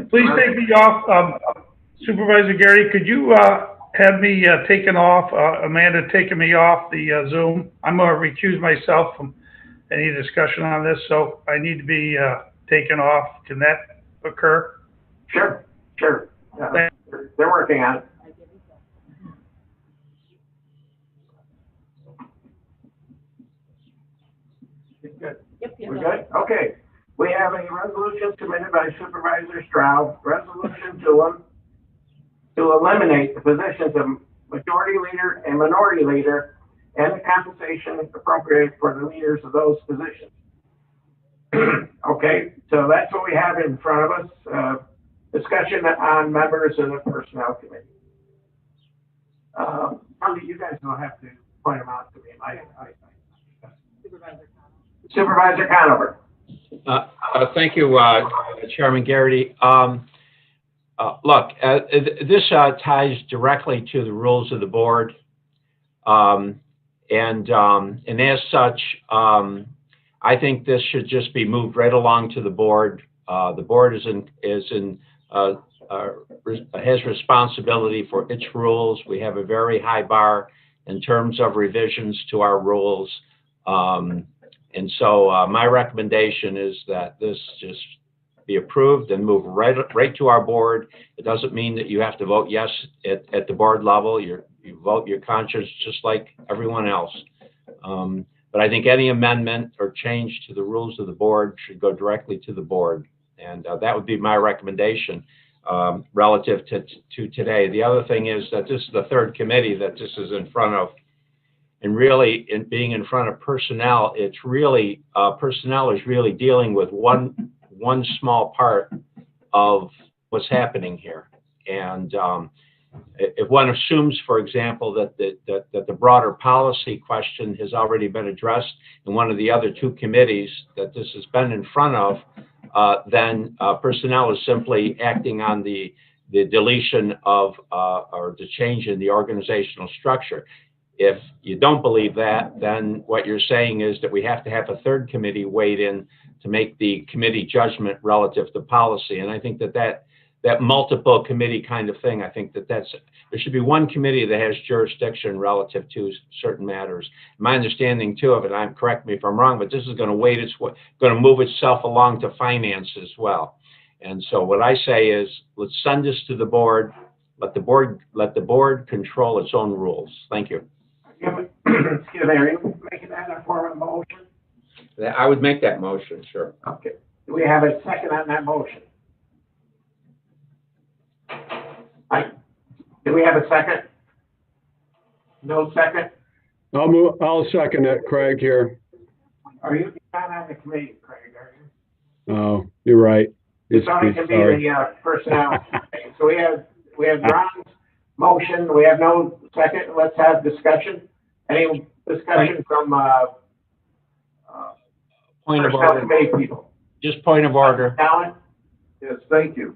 Please take me off, Supervisor Gary. Could you have me taken off, Amanda taking me off the Zoom? I'm going to recuse myself from any discussion on this, so I need to be taken off. Can that occur? Sure. They're working on it. Good. We're good? Okay. We have a resolution submitted by Supervisor Stroud, resolution to eliminate the positions of majority leader and minority leader and the compensation appropriated for the leaders of those positions. Okay, so that's what we have in front of us. Discussion on members of the Personnel Committee. Probably you guys don't have to point them out to me. Supervisor Conover. Thank you, Chairman Garrity. Look, this ties directly to the rules of the board, and as such, I think this should just be moved right along to the board. The board has responsibility for its rules. We have a very high bar in terms of revisions to our rules. And so my recommendation is that this just be approved and move right to our board. It doesn't mean that you have to vote yes at the board level. You vote your conscience just like everyone else. But I think any amendment or change to the rules of the board should go directly to the board. And that would be my recommendation relative to today. The other thing is that this is the third committee that this is in front of. And really, in being in front of personnel, it's really, personnel is really dealing with one small part of what's happening here. And if one assumes, for example, that the broader policy question has already been addressed in one of the other two committees that this has been in front of, then personnel is simply acting on the deletion of or the change in the organizational structure. If you don't believe that, then what you're saying is that we have to have a third committee weighed in to make the committee judgment relative to policy. And I think that multiple committee kind of thing, I think there should be one committee that has jurisdiction relative to certain matters. My understanding too of it, correct me if I'm wrong, but this is going to move itself along to finance as well. And so what I say is, let's send this to the board. Let the board control its own rules. Thank you. Excuse me, are you making that a form of motion? I would make that motion, sure. Okay. Do we have a second on that motion? Do we have a second? No second? I'll second it, Craig here. Are you not on the committee, Craig, are you? Oh, you're right. It's only to be sorry. the, personnel. committee. So we have Ron's motion, we have no second, let's have discussion. Any discussion from, Point of personnel order, committee people? just point of order. Alan? Yes, thank you.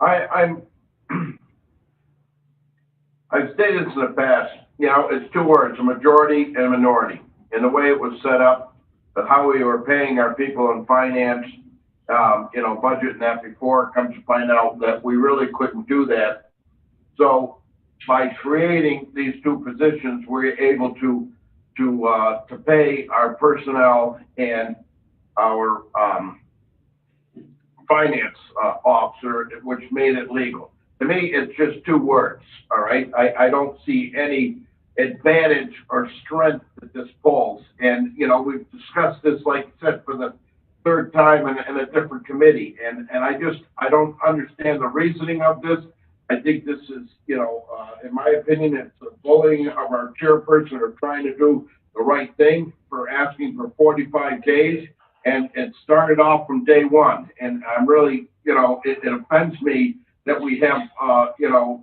I'm, I've stated this in the past, you know, it's two words, a majority and a minority. And the way it was set up, how we were paying our people in finance, you know, budget and that before, comes to find out that we really couldn't do that. So by creating these two positions, we're able to pay our personnel and our, finance officer, which made it legal. To me, it's just two words, all right? I don't see any advantage or strength that this pulls. And, you know, we've discussed this, like I said, for the third time in a different committee. And I don't understand the reasoning of this. I think this is, you know, in my opinion, it's a bullying of our chairperson or trying to do the right thing for asking for 45 days. And it started off from day one. And I'm really, you know, it offends me that we have, you know,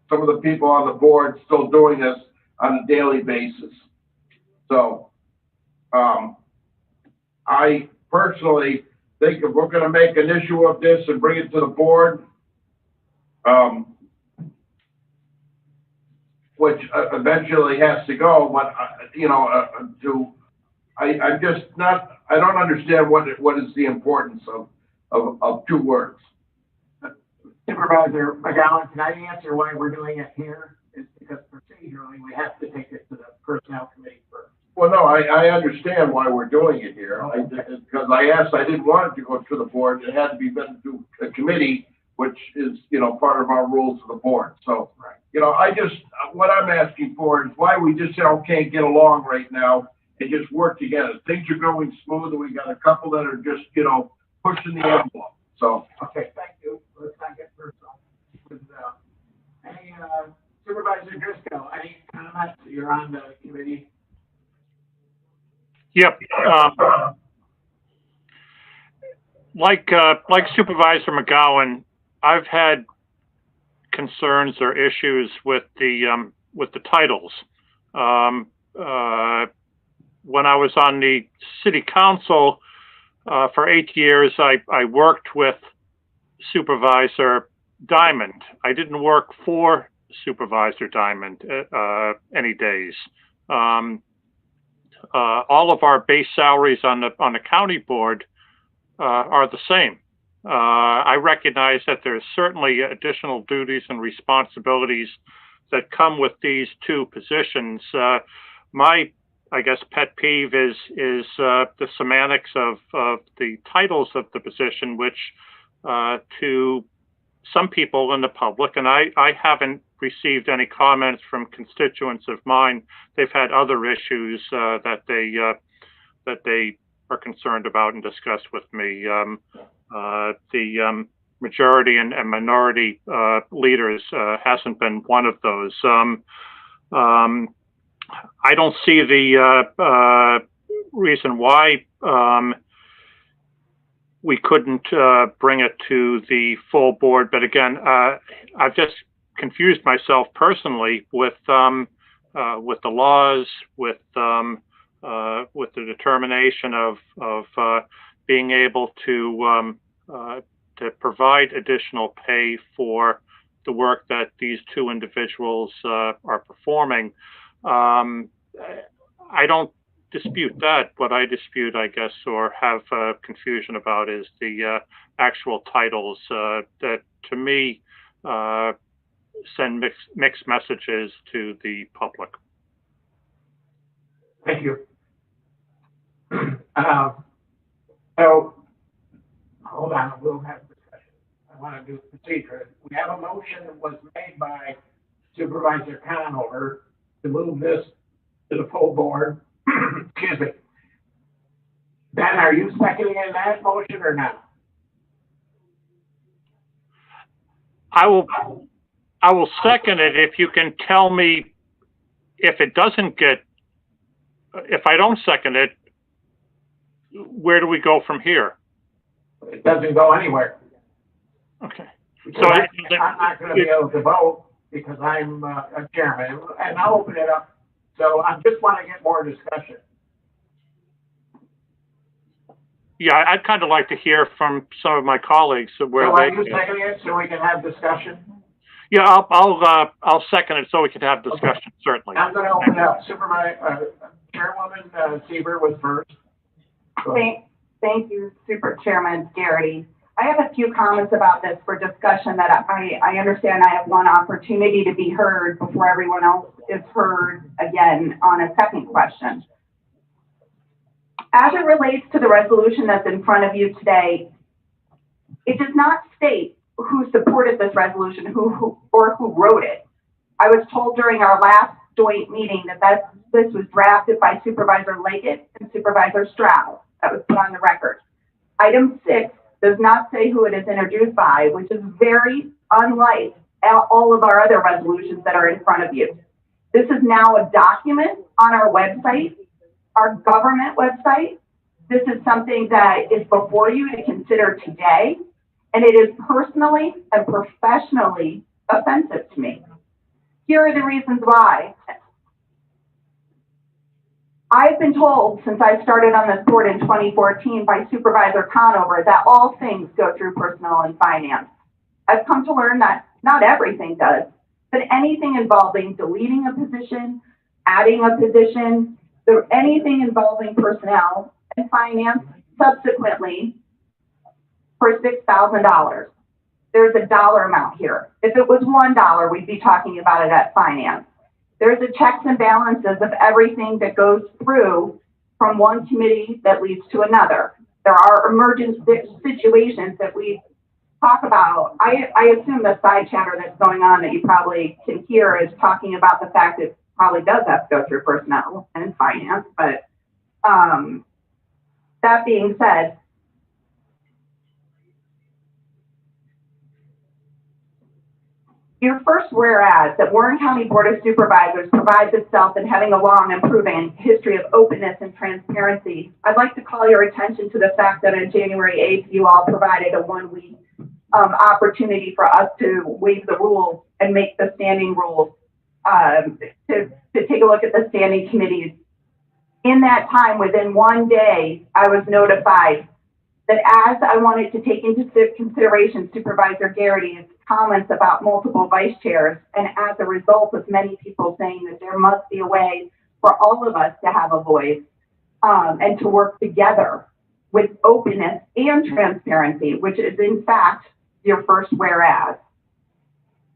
some of the people on the board still doing this on a daily basis. So, I personally think if we're going to make an issue of this and bring it to the board, which eventually has to go, but, you know, I'm just not, I don't understand what is the importance of two words. Supervisor McGowan, can I answer why we're doing it here? It's because procedurally, we have to take it to the personnel committee first. Well, no, I understand why we're doing it here. Because I didn't want it to go to the board. It had to be done to a committee, which is, you know, part of our rules of the board. So, you know, what I'm asking for is why we just can't get along right now and just work together. Things are going smooth, and we got a couple that are just, you know, pushing the envelope. So. Okay, thank you. Let's not get personal. Any, Supervisor Driscoll, any comments? You're on the committee. Yep. Like Supervisor McGowan, I've had concerns or issues with the titles. When I was on the city council for 8 years, I worked with Supervisor Diamond. I didn't work for Supervisor Diamond any days. All of our base salaries on the county board are the same. I recognize that there's certainly additional duties and responsibilities that come with these two positions. My, I guess, pet peeve is the semantics of the titles of the position, which to some people in the public, and I haven't received any comments from constituents of mine. They've had other issues that they are concerned about and discuss with me. The majority and minority leaders hasn't been one of those. I don't see the reason why we couldn't bring it to the full board. But again, I've just confused myself personally with the laws, with the determination of being able to provide additional pay for the work that these two individuals are performing. I don't dispute that. What I dispute, I guess, or have confusion about is the actual titles that, to me, send mixed messages to the public. Thank you. So, hold on, we'll have discussion. I want to do procedure. We have a motion that was made by Supervisor Conover to move this to the full board. Excuse me. Ben, are you seconding that motion or not? I will second it if you can tell me if it doesn't get, if I don't second it, where do we go from here? It doesn't go anywhere. Okay. Because So I'm not going to be able to vote because I'm a chairman, and I'll open it up. So I just want to get more discussion. yeah, I'd kind of like to hear from some of my colleagues where So they. are you seconding it so we can have discussion? Yeah, I'll second it so we can have discussion, certainly. I'm going to open it up. Chairwoman Seaver was first. Thank you, Super Chairman Garrity. I have a few comments about this for discussion that I understand I have one opportunity to be heard before everyone else is heard again on a second question. As it relates to the resolution that's in front of you today, it does not state who supported this resolution, who wrote it. I was told during our last joint meeting that this was drafted by Supervisor Leggett and Supervisor Stroud. That was put on the record. Item 6 does not say who it is introduced by, which is very unlike all of our other resolutions that are in front of you. This is now a document on our website, our government website. This is something that is before you to consider today, and it is personally and professionally offensive to me. Here are the reasons why. I've been told since I started on this board in 2014 by Supervisor Conover that all things go through personnel and finance. I've come to learn that not everything does, but anything involving deleting a position, adding a position, anything involving personnel and finance subsequently for $6,000. There's a dollar amount here. If it was $1, we'd be talking about it at finance. There's a checks and balances of everything that goes through from one committee that leads to another. There are emergent situations that we talk about. I assume the side chatter that's going on that you probably can hear is talking about the fact it probably does have to go through personnel and finance. But that being said, your first whereas that Warren County Board of Supervisors provides itself in having a long and proven history of openness and transparency. I'd like to call your attention to the fact that on January 8th, you all provided a 1-week opportunity for us to waive the rules and make the standing rules, to take a look at the standing committees. In that time, within 1 day, I was notified that as I wanted to take into consideration Supervisor Garrity's comments about multiple vice chairs, and as a result of many people saying that there must be a way for all of us to have a voice and to work together with openness and transparency, which is in fact your first whereas.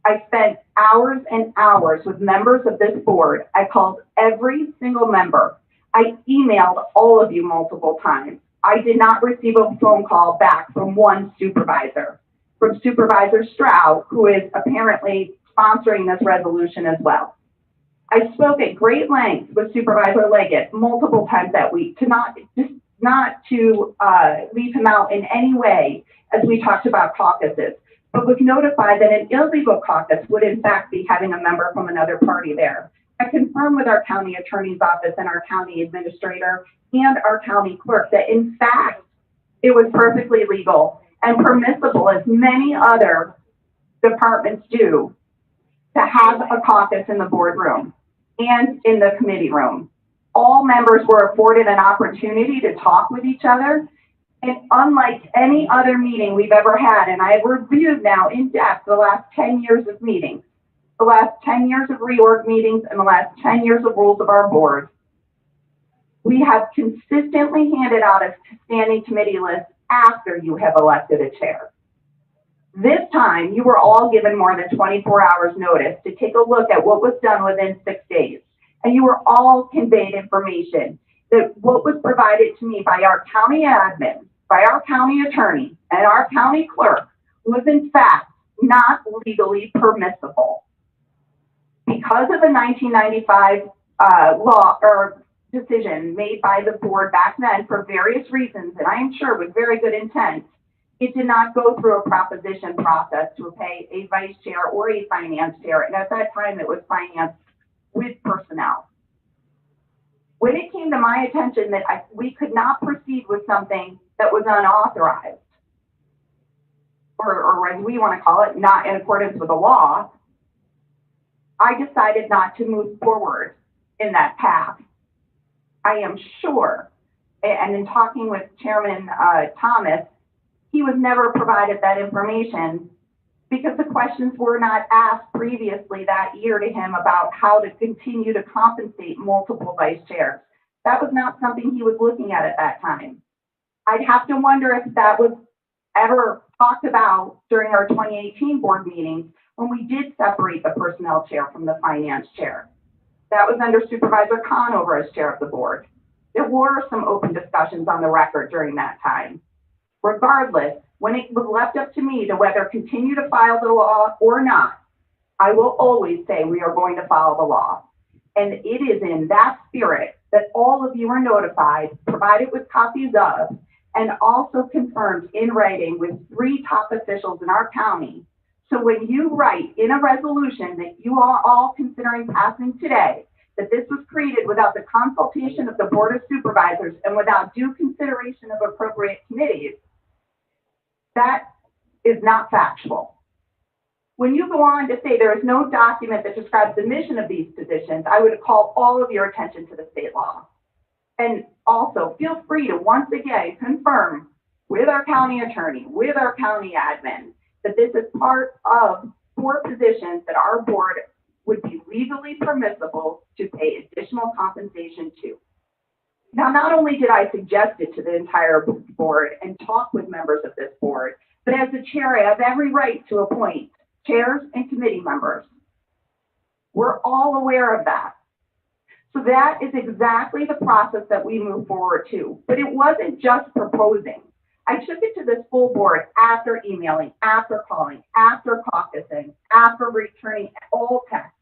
I spent hours and hours with members of this board. I called every single member. I emailed all of you multiple times. I did not receive a phone call back from one supervisor, from Supervisor Stroud, who is apparently sponsoring this resolution as well. I spoke at great length with Supervisor Leggett multiple times that week to not leave him out in any way as we talked about caucuses, but was notified that an illegal caucus would in fact be having a member from another party there. I confirmed with our county attorney's office and our county administrator and our county clerk that in fact it was perfectly legal and permissible, as many other departments do, to have a caucus in the boardroom and in the committee room. All members were afforded an opportunity to talk with each other. And unlike any other meeting we've ever had, and I have reviewed now in depth the last 10 years of meetings, the last 10 years of reorg meetings, and the last 10 years of rules of our board, we have consistently handed out a standing committee list after you have elected a chair. This time, you were all given more than 24 hours notice to take a look at what was done within 6 days. And you were all conveyed information that what was provided to me by our county admin, by our county attorney, and our county clerk was in fact not legally permissible. Because of the 1995 law or decision made by the board back then for various reasons, and I am sure with very good intent, it did not go through a proposition process to pay a vice chair or a finance chair. And at that time, it was finance with personnel. When it came to my attention that we could not proceed with something that was unauthorized, or as we want to call it, not in accordance with the law, I decided not to move forward in that path. I am sure, and in talking with Chairman Thomas, he was never provided that information because the questions were not asked previously that year to him about how to continue to compensate multiple vice chairs. That was not something he was looking at that time. I'd have to wonder if that was ever talked about during our 2018 board meetings when we did separate the personnel chair from the finance chair. That was under Supervisor Conover as chair of the board. There were some open discussions on the record during that time. Regardless, when it was left up to me to whether continue to follow the law or not, I will always say we are going to follow the law. And it is in that spirit that all of you are notified, provided with copies of, and also confirmed in writing with 3 top officials in our county. So when you write in a resolution that you are all considering passing today, that this was created without the consultation of the Board of Supervisors and without due consideration of appropriate committees, that is not factual. When you go on to say there is no document that describes the mission of these positions, I would call all of your attention to the state law. And also feel free to once again confirm with our county attorney, with our county admin, that this is part of 4 positions that our board would be legally permissible to pay additional compensation to. Now, not only did I suggest it to the entire board and talk with members of this board, but as the chair, I have every right to appoint chairs and committee members. We're all aware of that. So that is exactly the process that we move forward to. But it wasn't just proposing. I took it to this full board after emailing, after calling, after caucusing, after returning all texts.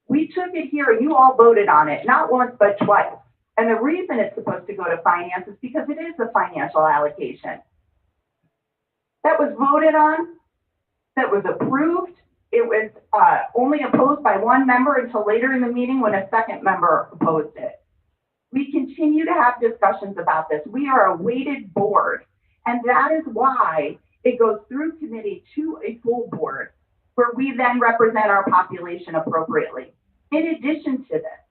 We took it here and you all voted on it, not once, but twice. And the reason it's supposed to go to finance is because it is a financial allocation. That was voted on, that was approved. It was only opposed by 1 member until later in the meeting when a second member opposed it. We continue to have discussions about this. We are a weighted board, and that is why it goes through committee to a full board, where we then represent our population appropriately. In addition to this,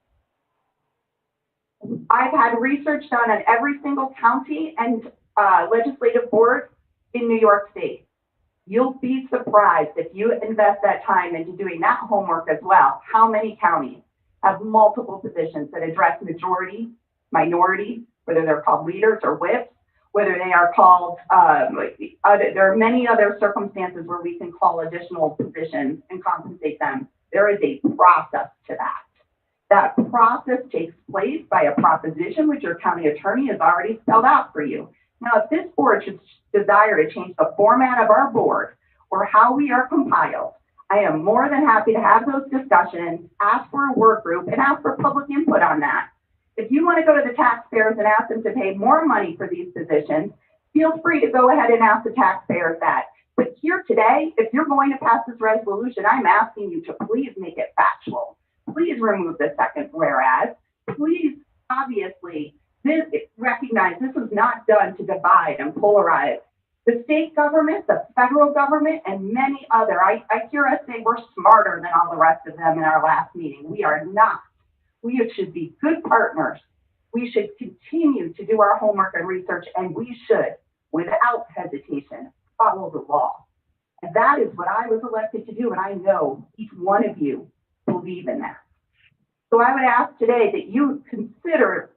I've had research done on every single county and legislative board in New York State. You'll be surprised if you invest that time into doing that homework as well, how many counties have multiple positions that address majority, minority, whether they're called leaders or whips, whether they are called, there are many other circumstances where we can call additional positions and compensate them. There is a process to that. That process takes place by a proposition which your county attorney has already spelled out for you. Now, if this board should desire to change the format of our board or how we are compiled, I am more than happy to have those discussions, ask for a work group, and ask for public input on that. If you want to go to the taxpayers and ask them to pay more money for these positions, feel free to go ahead and ask the taxpayers that. But here today, if you're going to pass this resolution, I'm asking you to please make it factual. Please remove the second whereas. Please, obviously, recognize this was not done to divide and polarize the state government, the federal government, and many other. I hear us say we're smarter than all the rest of them in our last meeting. We are not. We should be good partners. We should continue to do our homework and research, and we should, without hesitation, follow the law. And that is what I was elected to do, and I know each one of you believe in that. So I would ask today that you consider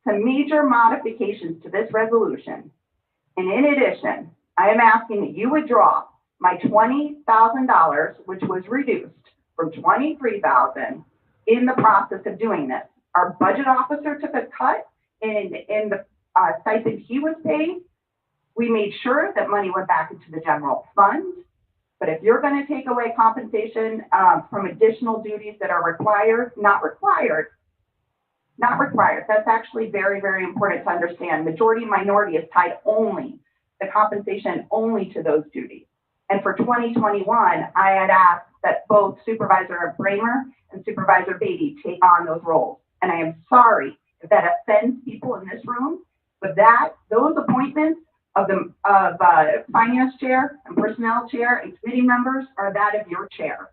some major modifications to this resolution. And in addition, I am asking that you withdraw my $20,000, which was reduced from $23,000 in the process of doing this. Our budget officer took a cut in the stipend he was paid. We made sure that money went back into the general fund. But if you're going to take away compensation from additional duties that are required, not required, that's actually very, very important to understand. Majority and minority is tied only, the compensation only to those duties. And for 2021, I had asked that both Supervisor Bramer and Supervisor Beatty take on those roles. And I am sorry if that offends people in this room, but those appointments of the finance chair and personnel chair and committee members are that of your chair.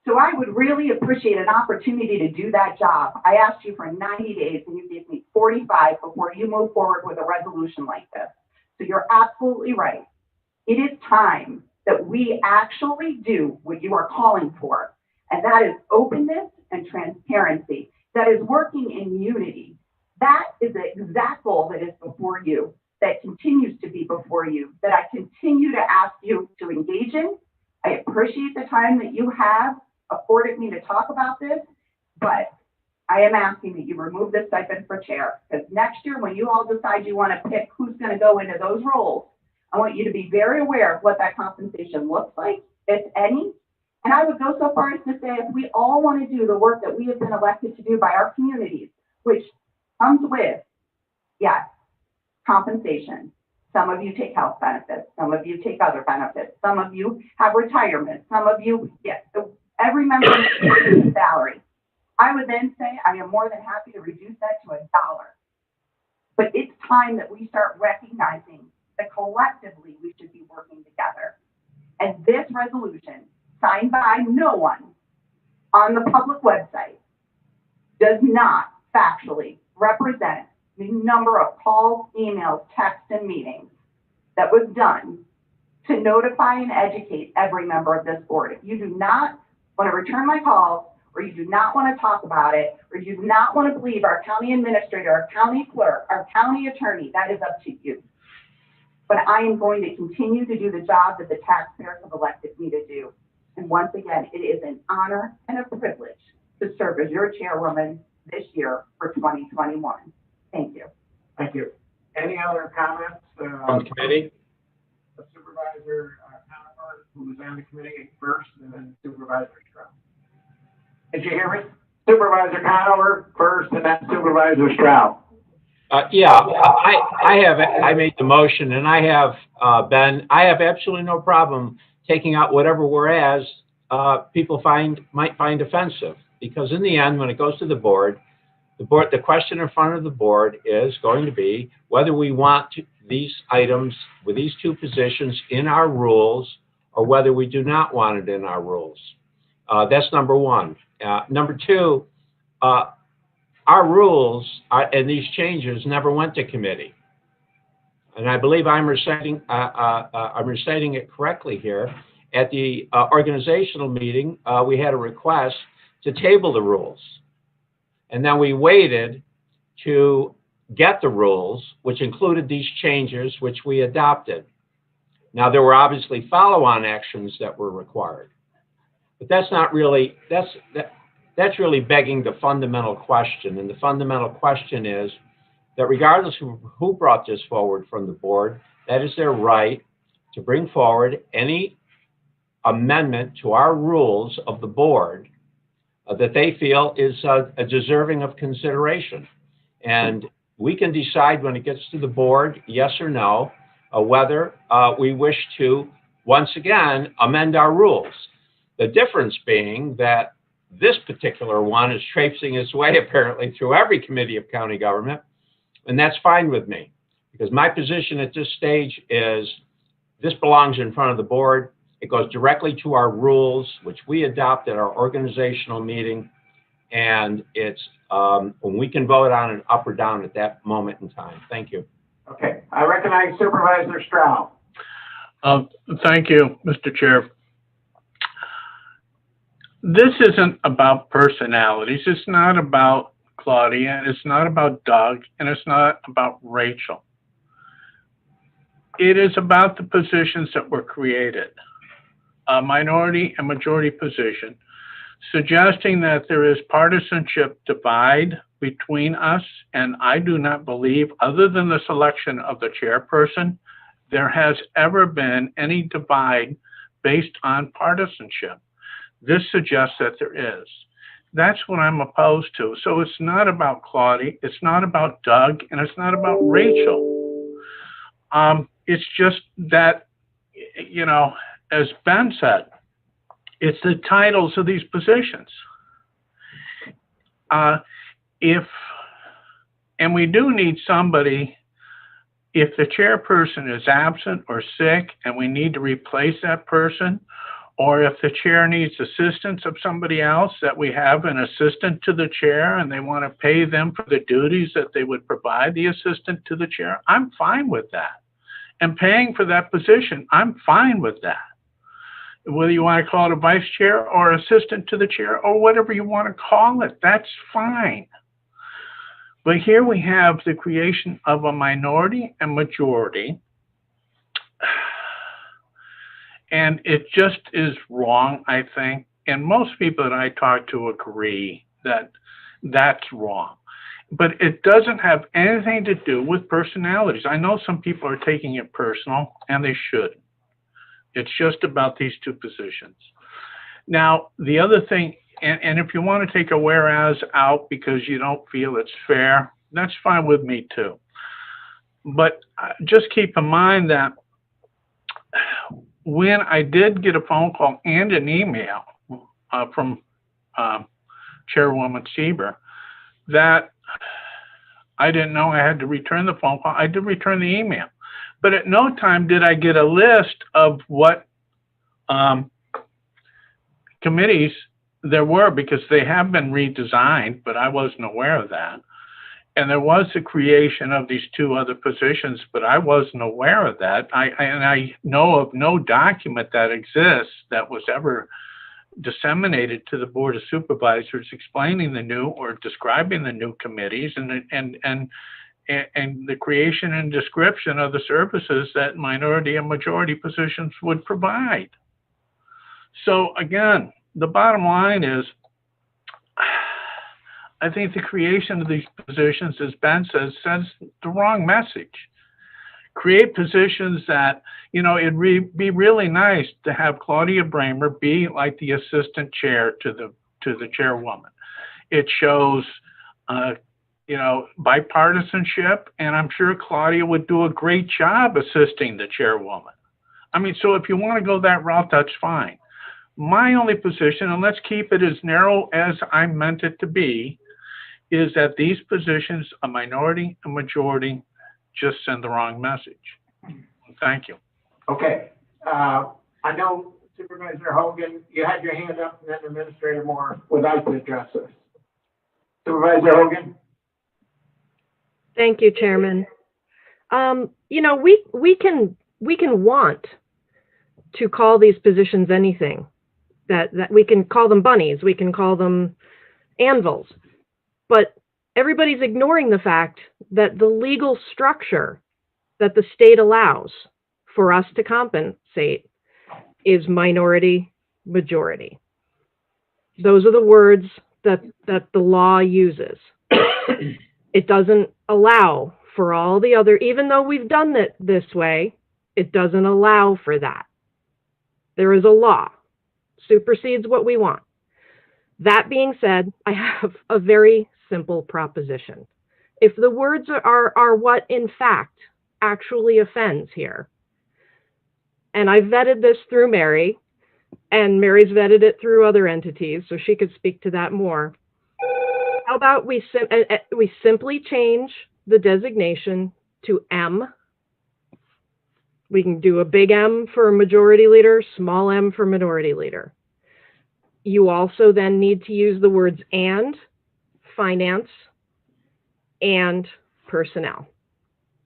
So I would really appreciate an opportunity to do that job. I asked you for 90 days and you gave me 45 before you move forward with a resolution like this. So you're absolutely right. It is time that we actually do what you are calling for, and that is openness and transparency. That is working in unity. That is the exact goal that is before you, that continues to be before you, that I continue to ask you to engage in. I appreciate the time that you have afforded me to talk about this, but I am asking that you remove the stipend for chair, because next year when you all decide you want to pick who's going to go into those roles, I want you to be very aware of what that compensation looks like, if any. And I would go so far as to say, if we all want to do the work that we have been elected to do by our communities, which comes with, yes, compensation. Some of you take health benefits. Some of you take other benefits. Some of you have retirement. Some of you, yes, every member of salary. I would then say I am more than happy to reduce that to $1. But it's time that we start recognizing that collectively we should be working together. And this resolution, signed by no one on the public website, does not factually represent the number of calls, emails, texts, and meetings that was done to notify and educate every member of this board. If you do not want to return my calls, or you do not want to talk about it, or you do not want to believe our county administrator, our county clerk, our county attorney, that is up to you. But I am going to continue to do the job that the taxpayers have elected me to do. And once again, it is an honor and a privilege to serve as your chairwoman this year for 2021. Thank you. Thank you. Any other comments? From the committee? Supervisor Conover, who was on the committee first, and then Supervisor Stroud. Did you hear me? Supervisor Conover first, and then Supervisor Stroud. Yeah, I made the motion, and I have absolutely no problem taking out whatever whereas people might find offensive, because in the end, when it goes to the board, the question in front of the board is going to be whether we want these items with these two positions in our rules, or whether we do not want it in our rules. That's number one. Number two, our rules and these changes never went to committee. And I believe I'm reciting it correctly here. At the organizational meeting, we had a request to table the rules. And then we waited to get the rules, which included these changes, which we adopted. Now, there were obviously follow-on actions that were required. But that's not really, that's really begging the fundamental question. And the fundamental question is that regardless of who brought this forward from the board, that is their right to bring forward any amendment to our rules of the board that they feel is deserving of consideration. And we can decide when it gets to the board, yes or no, whether we wish to, once again, amend our rules. The difference being that this particular one is traipsing its way apparently through every committee of county government, and that's fine with me, because my position at this stage is this belongs in front of the board. It goes directly to our rules, which we adopt at our organizational meeting, and it's when we can vote on it up or down at that moment in time. Thank you. Okay, I recognize Supervisor Stroud. Thank you, Mr. Chair. This isn't about personalities. It's not about Claudia, it's not about Doug, and it's not about Rachel. It is about the positions that were created, a minority and majority position, suggesting that there is partisanship divide between us, and I do not believe, other than the selection of the chairperson, there has ever been any divide based on partisanship. This suggests that there is. That's what I'm opposed to. So it's not about Claudia, it's not about Doug, and it's not about Rachel. It's just that, you know, as Ben said, it's the titles of these positions. and we do need somebody, if the chairperson is absent or sick and we need to replace that person, or if the chair needs assistance of somebody else, that we have an assistant to the chair and they want to pay them for the duties that they would provide the assistant to the chair, I'm fine with that. And paying for that position, I'm fine with that. Whether you want to call it a vice chair or assistant to the chair or whatever you want to call it, that's fine. But here we have the creation of a minority and majority. And it just is wrong, I think. And most people that I talk to agree that that's wrong. But it doesn't have anything to do with personalities. I know some people are taking it personal, and they shouldn't. It's just about these two positions. Now, the other thing, and if you want to take a whereas out because you don't feel it's fair, that's fine with me too. But just keep in mind that when I did get a phone call and an email from Chairwoman Sieber, that I didn't know I had to return the phone call. I did return the email. But at no time did I get a list of what committees there were, because they have been redesigned, but I wasn't aware of that. And there was the creation of these two other positions, but I wasn't aware of that. I know of no document that exists that was ever disseminated to the Board of Supervisors explaining the new or describing the new committees and the creation and description of the services that minority and majority positions would provide. So again, the bottom line is, I think the creation of these positions, as Ben says, sends the wrong message. Create positions that, you know, it'd be really nice to have Claudia Bramer be like the assistant chair to the chairwoman. It shows, you know, bipartisanship, and I'm sure Claudia would do a great job assisting the chairwoman. I mean, so if you want to go that route, that's fine. My only position, and let's keep it as narrow as I meant it to be, is that these positions, a minority, a majority, just send the wrong message. Thank you. Okay. I know Supervisor Hogan, you had your hand up, and then Administrator Moore would like to address this. Supervisor Hogan? Thank you, Chairman. You know, we can want to call these positions anything. That we can call them bunnies, we can call them anvils, but everybody's ignoring the fact that the legal structure that the state allows for us to compensate is minority majority. Those are the words that the law uses. It doesn't allow for all the other, even though we've done it this way, it doesn't allow for that. There is a law. Supersedes what we want. That being said, I have a very simple proposition. If the words are what in fact actually offends here, and I vetted this through Mary, and Mary's vetted it through other entities, so she could speak to that more. How about we simply change the designation to M? We can do a big M for majority leader, small m for minority leader. You also then need to use the words and, finance, and personnel.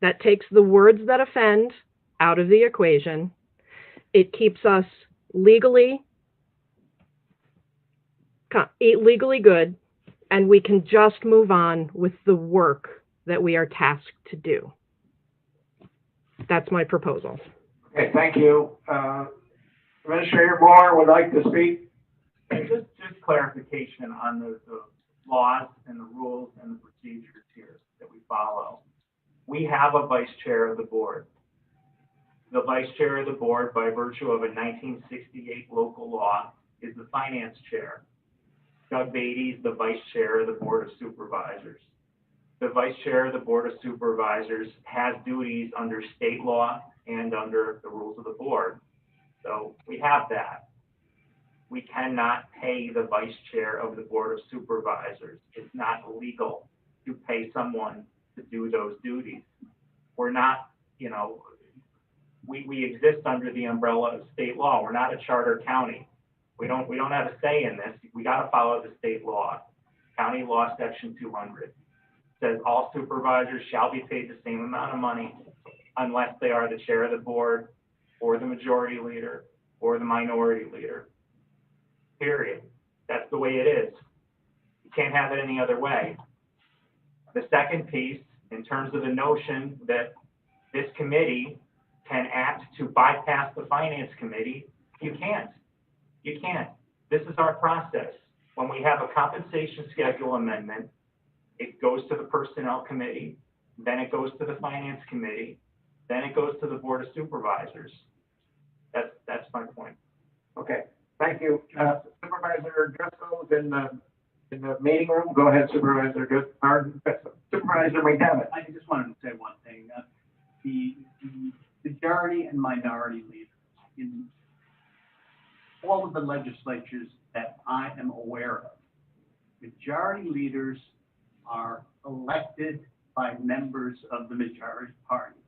That takes the words that offend out of the equation. It keeps us legally good, and we can just move on with the work that we are tasked to do. That's my proposal. Okay, thank you. Administrator Moore would like to speak. And just clarification on the laws and the rules and the procedures here that we follow. We have a vice chair of the board. The vice chair of the board, by virtue of a 1968 local law, is the finance chair. Doug Beatty is the vice chair of the Board of Supervisors. The vice chair of the Board of Supervisors has duties under state law and under the rules of the board. So we have that. We cannot pay the vice chair of the Board of Supervisors. It's not legal to pay someone to do those duties. We're not, you know, we exist under the umbrella of state law. We're not a charter county. We don't have a say in this. We got to follow the state law. County Law Section 200 says all supervisors shall be paid the same amount of money unless they are the chair of the board or the majority leader or the minority leader. Period. That's the way it is. You can't have it any other way. The second piece, in terms of the notion that this committee can act to bypass the finance committee, you can't. You can't. This is our process. When we have a compensation schedule amendment, it goes to the personnel committee, then it goes to the finance committee, then it goes to the board of supervisors. That's my point. Okay, thank you. Supervisor Driscoll is in the meeting room. Go ahead, Supervisor Supervisor McDevitt. I just wanted to say one thing. The majority and minority leaders in all of the legislatures that I am aware of, majority leaders are elected by members of the majority party.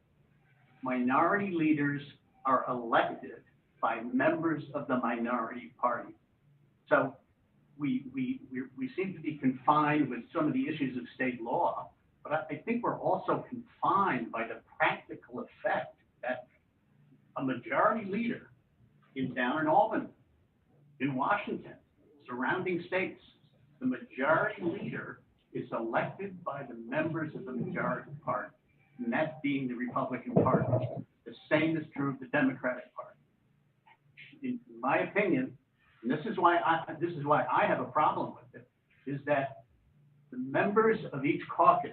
Minority leaders are elected by members of the minority party. So we seem to be confined with some of the issues of state law, but I think we're also confined by the practical effect that a majority leader down in Albany, in Washington, surrounding states, the majority leader is elected by the members of the majority party, and that being the Republican Party. The same is true of the Democratic Party. In my opinion, and this is why I have a problem with it, is that the members of each caucus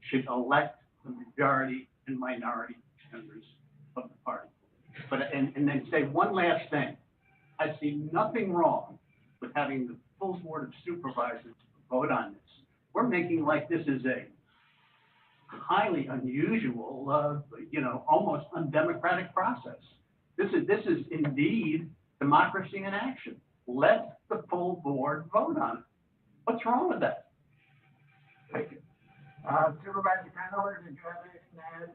should elect the majority and minority members of the party. But and then say one last thing. I see nothing wrong with having the full board of supervisors vote on this. We're making like this is a highly unusual, almost undemocratic process. This is indeed democracy in action. Let the full board vote on it. What's wrong with that? Thank you. Supervisor Conover, did you have anything to add?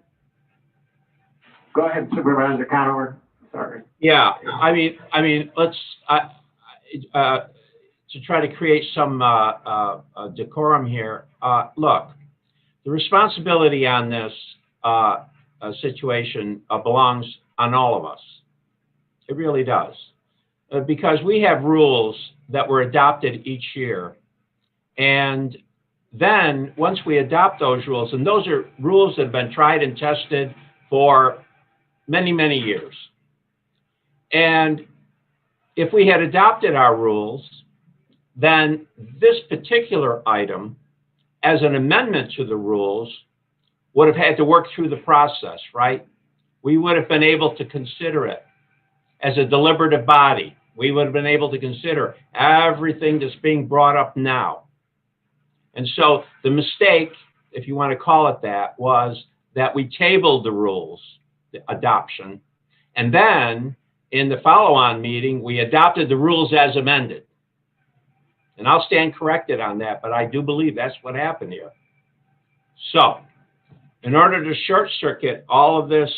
Go ahead, Supervisor Conover. Sorry. Yeah, I mean, let's to try to create some decorum here. Look, the responsibility on this situation belongs on all of us. It really does, because we have rules that were adopted each year, and then once we adopt those rules, and those are rules that have been tried and tested for many, many years. And if we had adopted our rules, then this particular item, as an amendment to the rules, would have had to work through the process, right? We would have been able to consider it as a deliberative body. We would have been able to consider everything that's being brought up now. And so the mistake, if you want to call it that, was that we tabled the rules, the adoption, and then in the follow-on meeting, we adopted the rules as amended. And I'll stand corrected on that, but I do believe that's what happened here. So, in order to short-circuit all of this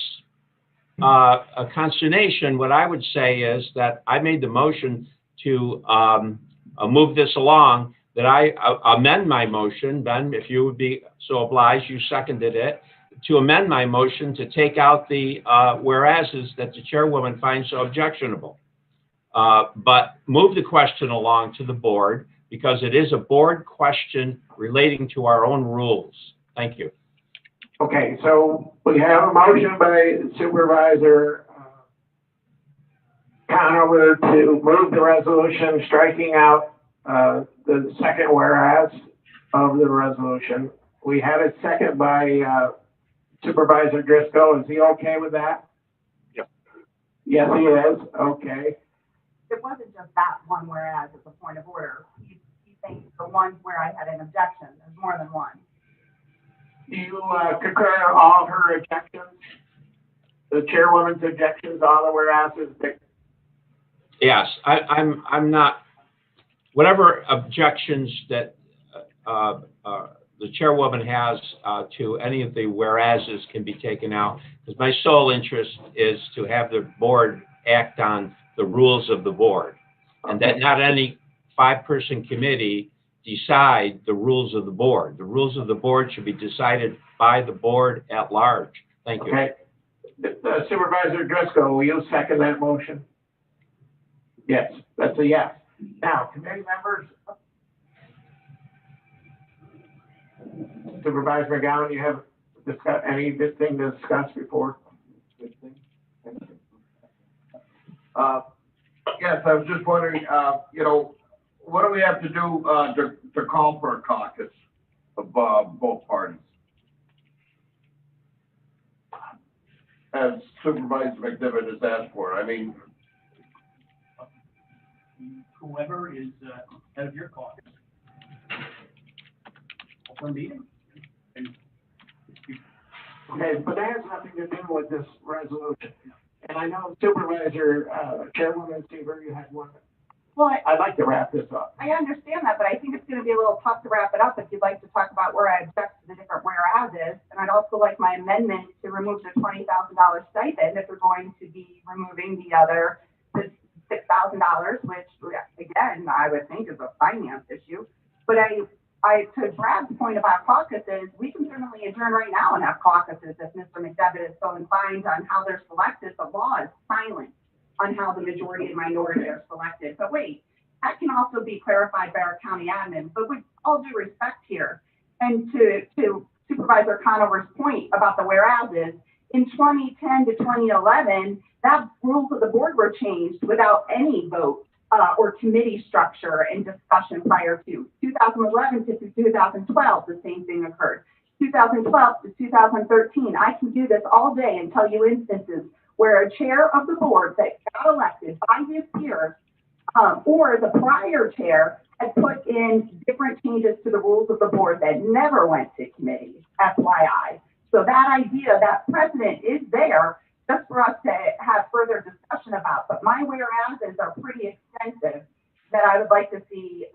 consternation, what I would say is that I made the motion to move this along, that I amend my motion. Ben, if you would be so obliged, you seconded it, to amend my motion to take out the whereases that the chairwoman finds so objectionable. But move the question along to the board, because it is a board question relating to our own rules. Thank you. Okay, so we have a motion by Supervisor Conover to move the resolution, striking out the second whereas of the resolution. We have a second by Supervisor Driscoll. Is he okay with that? Yep. Yes, he is. Okay. It wasn't just that one whereas, it's a point of order. He thinks the one where I had an objection, there's more than one. Do you concur all her objections? The chairwoman's objections, all the whereases? Yes, I'm not, whatever objections that the chairwoman has to any of the whereases can be taken out, because my sole interest is to have the board act on the rules of the board, and that not any five-person committee decide the rules of the board. The rules of the board should be decided by the board at large. Thank you. Okay. Supervisor Driscoll, will you second that motion? Yes, that's a yes. Now, committee members. Supervisor McGowan, you have anything to discuss before? Yes, I was just wondering, what do we have to do, to call for a caucus of, both parties? As Supervisor McDevitt has asked for, I mean. Whoever is, head of your caucus. Open meeting. Okay, but that has nothing to do with this resolution. And I know Supervisor, Chairwoman Seaver, you had one. Well, I'd like to wrap this up. I understand that, but I think it's going to be a little tough to wrap it up if you'd like to talk about where I object to the different whereases. And I'd also like my amendment to remove the $20,000 stipend if we're going to be removing the other $6,000, which again, I would think is a finance issue. But to Brad's point about caucuses, we can certainly adjourn right now and have caucuses if Mr. McDevitt is so inclined on how they're selected. The law is silent on how the majority and minority are selected. But wait, that can also be clarified by our county admin. But with all due respect here, and to Supervisor Conover's point about the whereases, in 2010 to 2011, that rules of the board were changed without any vote or committee structure and discussion prior to. 2011 to 2012, the same thing occurred. 2012 to 2013, I can do this all day and tell you instances where a chair of the board that got elected by his peers or the prior chair had put in different changes to the rules of the board that never went to committee, FYI. So that idea, that precedent is there just for us to have further discussion about. But my whereases are pretty extensive that I would like to see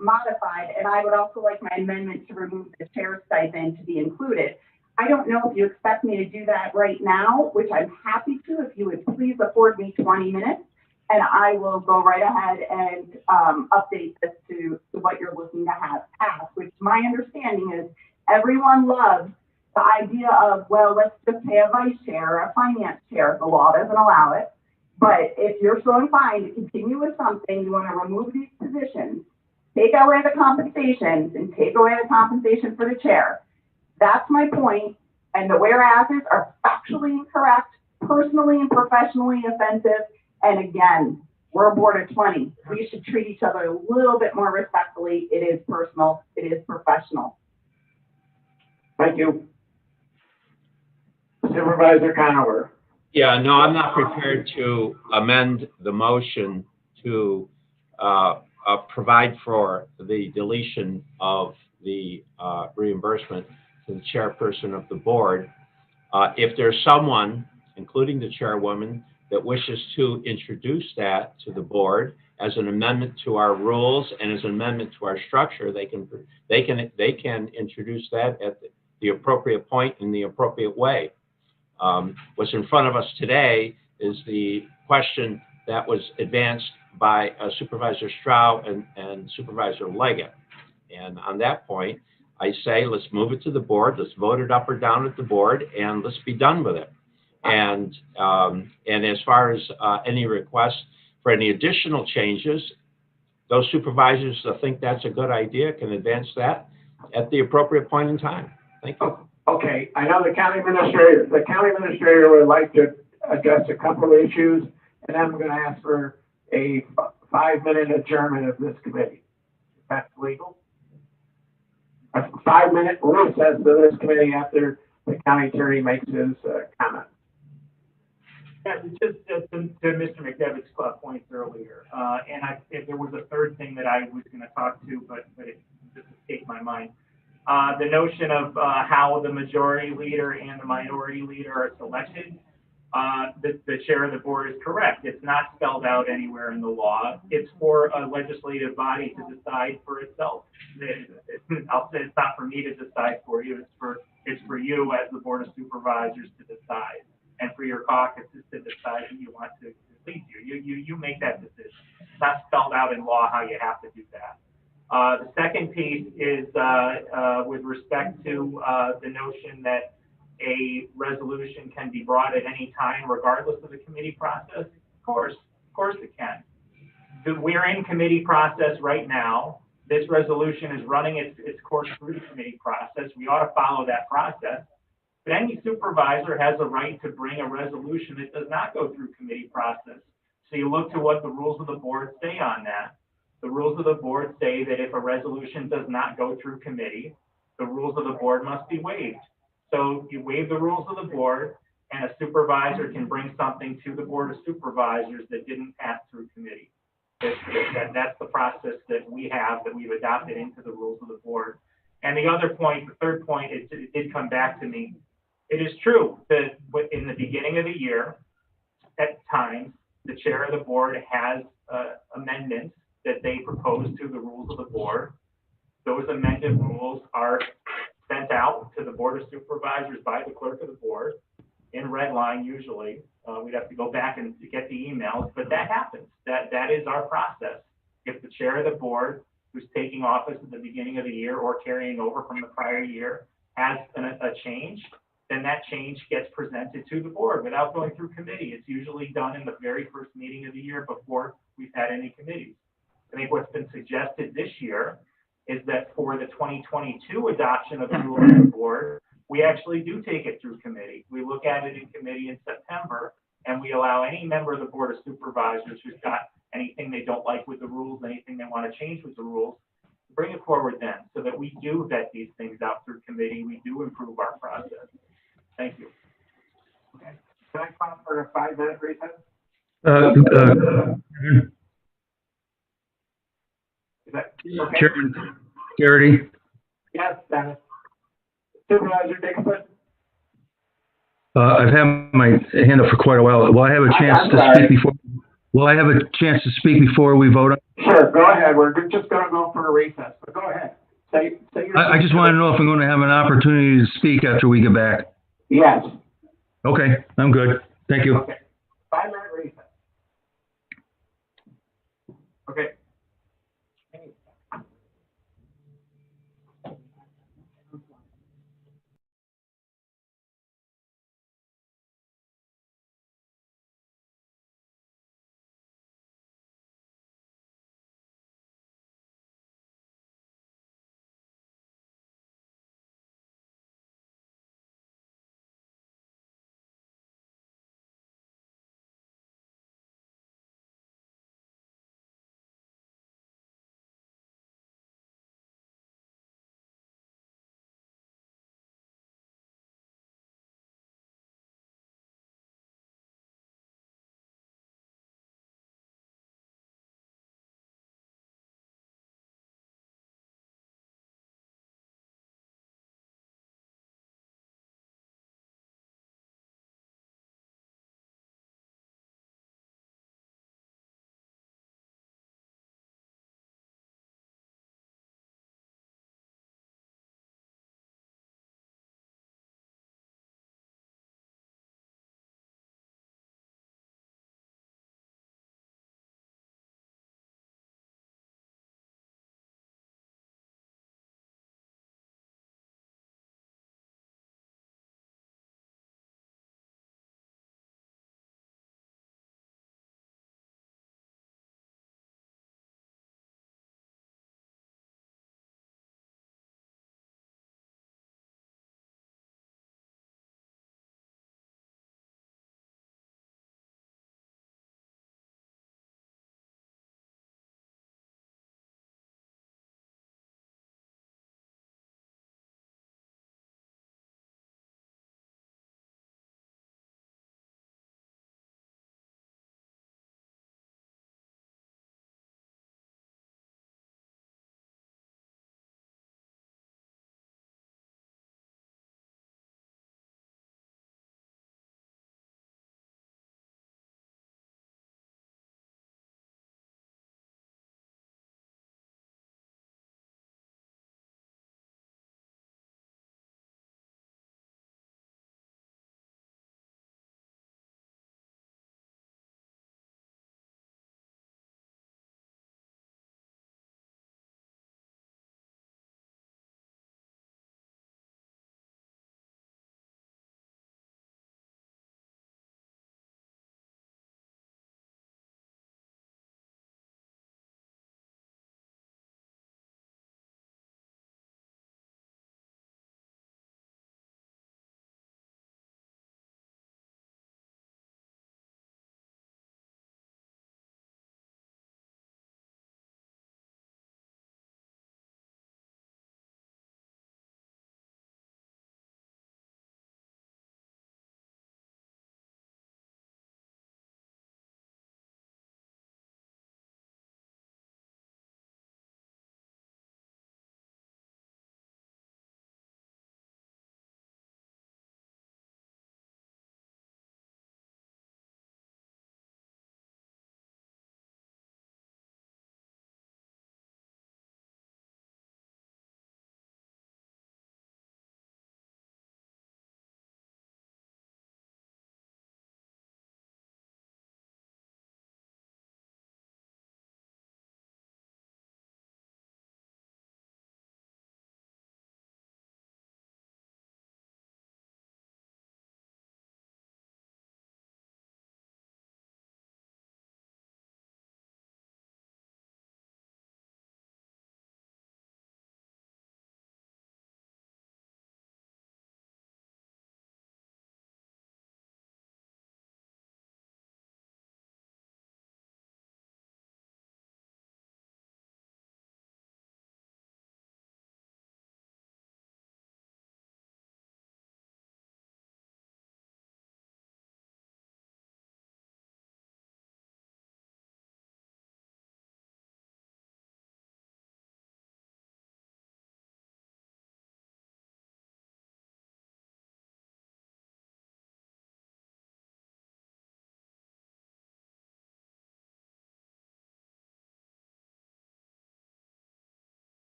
modified. And I would also like my amendment to remove the chair stipend to be included. I don't know if you expect me to do that right now, which I'm happy to, if you would please afford me 20 minutes. And I will go right ahead and update this to what you're looking to have passed, which my understanding is everyone loves the idea of, well, let's just pay a vice chair or a finance chair. The law doesn't allow it. But if you're so inclined to continue with something, you want to remove these positions, take away the compensations, and take away the compensation for the chair. That's my point. And the whereases are factually incorrect, personally and professionally offensive. And again, we're a board of 20. We should treat each other a little bit more respectfully. It is personal. It is professional. Thank you. Supervisor Conover. Yeah, no, I'm not prepared to amend the motion to provide for the deletion of the reimbursement to the chairperson of the board. If there's someone, including the chairwoman, that wishes to introduce that to the board as an amendment to our rules and as an amendment to our structure, they can introduce that at the appropriate point in the appropriate way. What's in front of us today is the question that was advanced by Supervisor Stroud and Supervisor Leggett. And on that point, I say, let's move it to the board, let's vote it up or down at the board, and let's be done with it. And as far as any requests for any additional changes, those supervisors that think that's a good idea can advance that at the appropriate point in time. Thank you. Okay, I know the county administrator would like to address a couple of issues, and then we're going to ask for a 5-minute adjournment of this committee. If that's legal. A 5-minute recess of this committee after the county attorney makes his comment. Yeah, just to Mr. McDevitt's points earlier, and if there was a third thing that I was going to talk to, but it just escaped my mind. The notion of how the majority leader and the minority leader are selected. the chair of the board is correct. It's not spelled out anywhere in the law. It's for a legislative body to decide for itself. I'll say it's not for me to decide for you. It's for you as the Board of Supervisors to decide, and for your caucuses to decide who you want to lead you. You make that decision. It's not spelled out in law how you have to do that. The second piece is with respect to the notion that a resolution can be brought at any time, regardless of the committee process. Of course it can. We're in committee process right now. This resolution is running its course through the committee process. We ought to follow that process. But any supervisor has a right to bring a resolution that does not go through committee process. So you look to what the rules of the board say on that. The rules of the board say that if a resolution does not go through committee, the rules of the board must be waived. So you waive the rules of the board, and a supervisor can bring something to the Board of Supervisors that didn't pass through committee. That's the process that we have, that we've adopted into the rules of the board. And the other point, the third point, it did come back to me. It is true that in the beginning of the year, at times, the chair of the board has amendments that they propose to the rules of the board. Those amended rules are sent out to the Board of Supervisors by the clerk of the board in red line usually. We'd have to go back and get the emails, but that happens. That is our process. If the chair of the board, who's taking office at the beginning of the year or carrying over from the prior year, has a change, then that change gets presented to the board without going through committee. It's usually done in the very first meeting of the year before we've had any committees. I think what's been suggested this year is that for the 2022 adoption of the rules of the board, we actually do take it through committee. We look at it in committee in September, and we allow any member of the Board of Supervisors who's got anything they don't like with the rules, anything they want to change with the rules, bring it forward then, so that we do vet these things out through committee. We do improve our process. Thank you. Okay. Can I call for a 5-minute recess? Is that okay? Chairman Garrity. Yes, Dennis. Supervisor Dixon? I've had my hand up for quite a while. Will I have a chance to speak before? Will I have a chance to speak before we vote on? Sure, go ahead. We're just going to go for a recess, but go ahead. Say your. I just want to know if I'm going to have an opportunity to speak after we get back. Yes. Okay, I'm good. Thank you. Okay. 5-minute recess. Okay.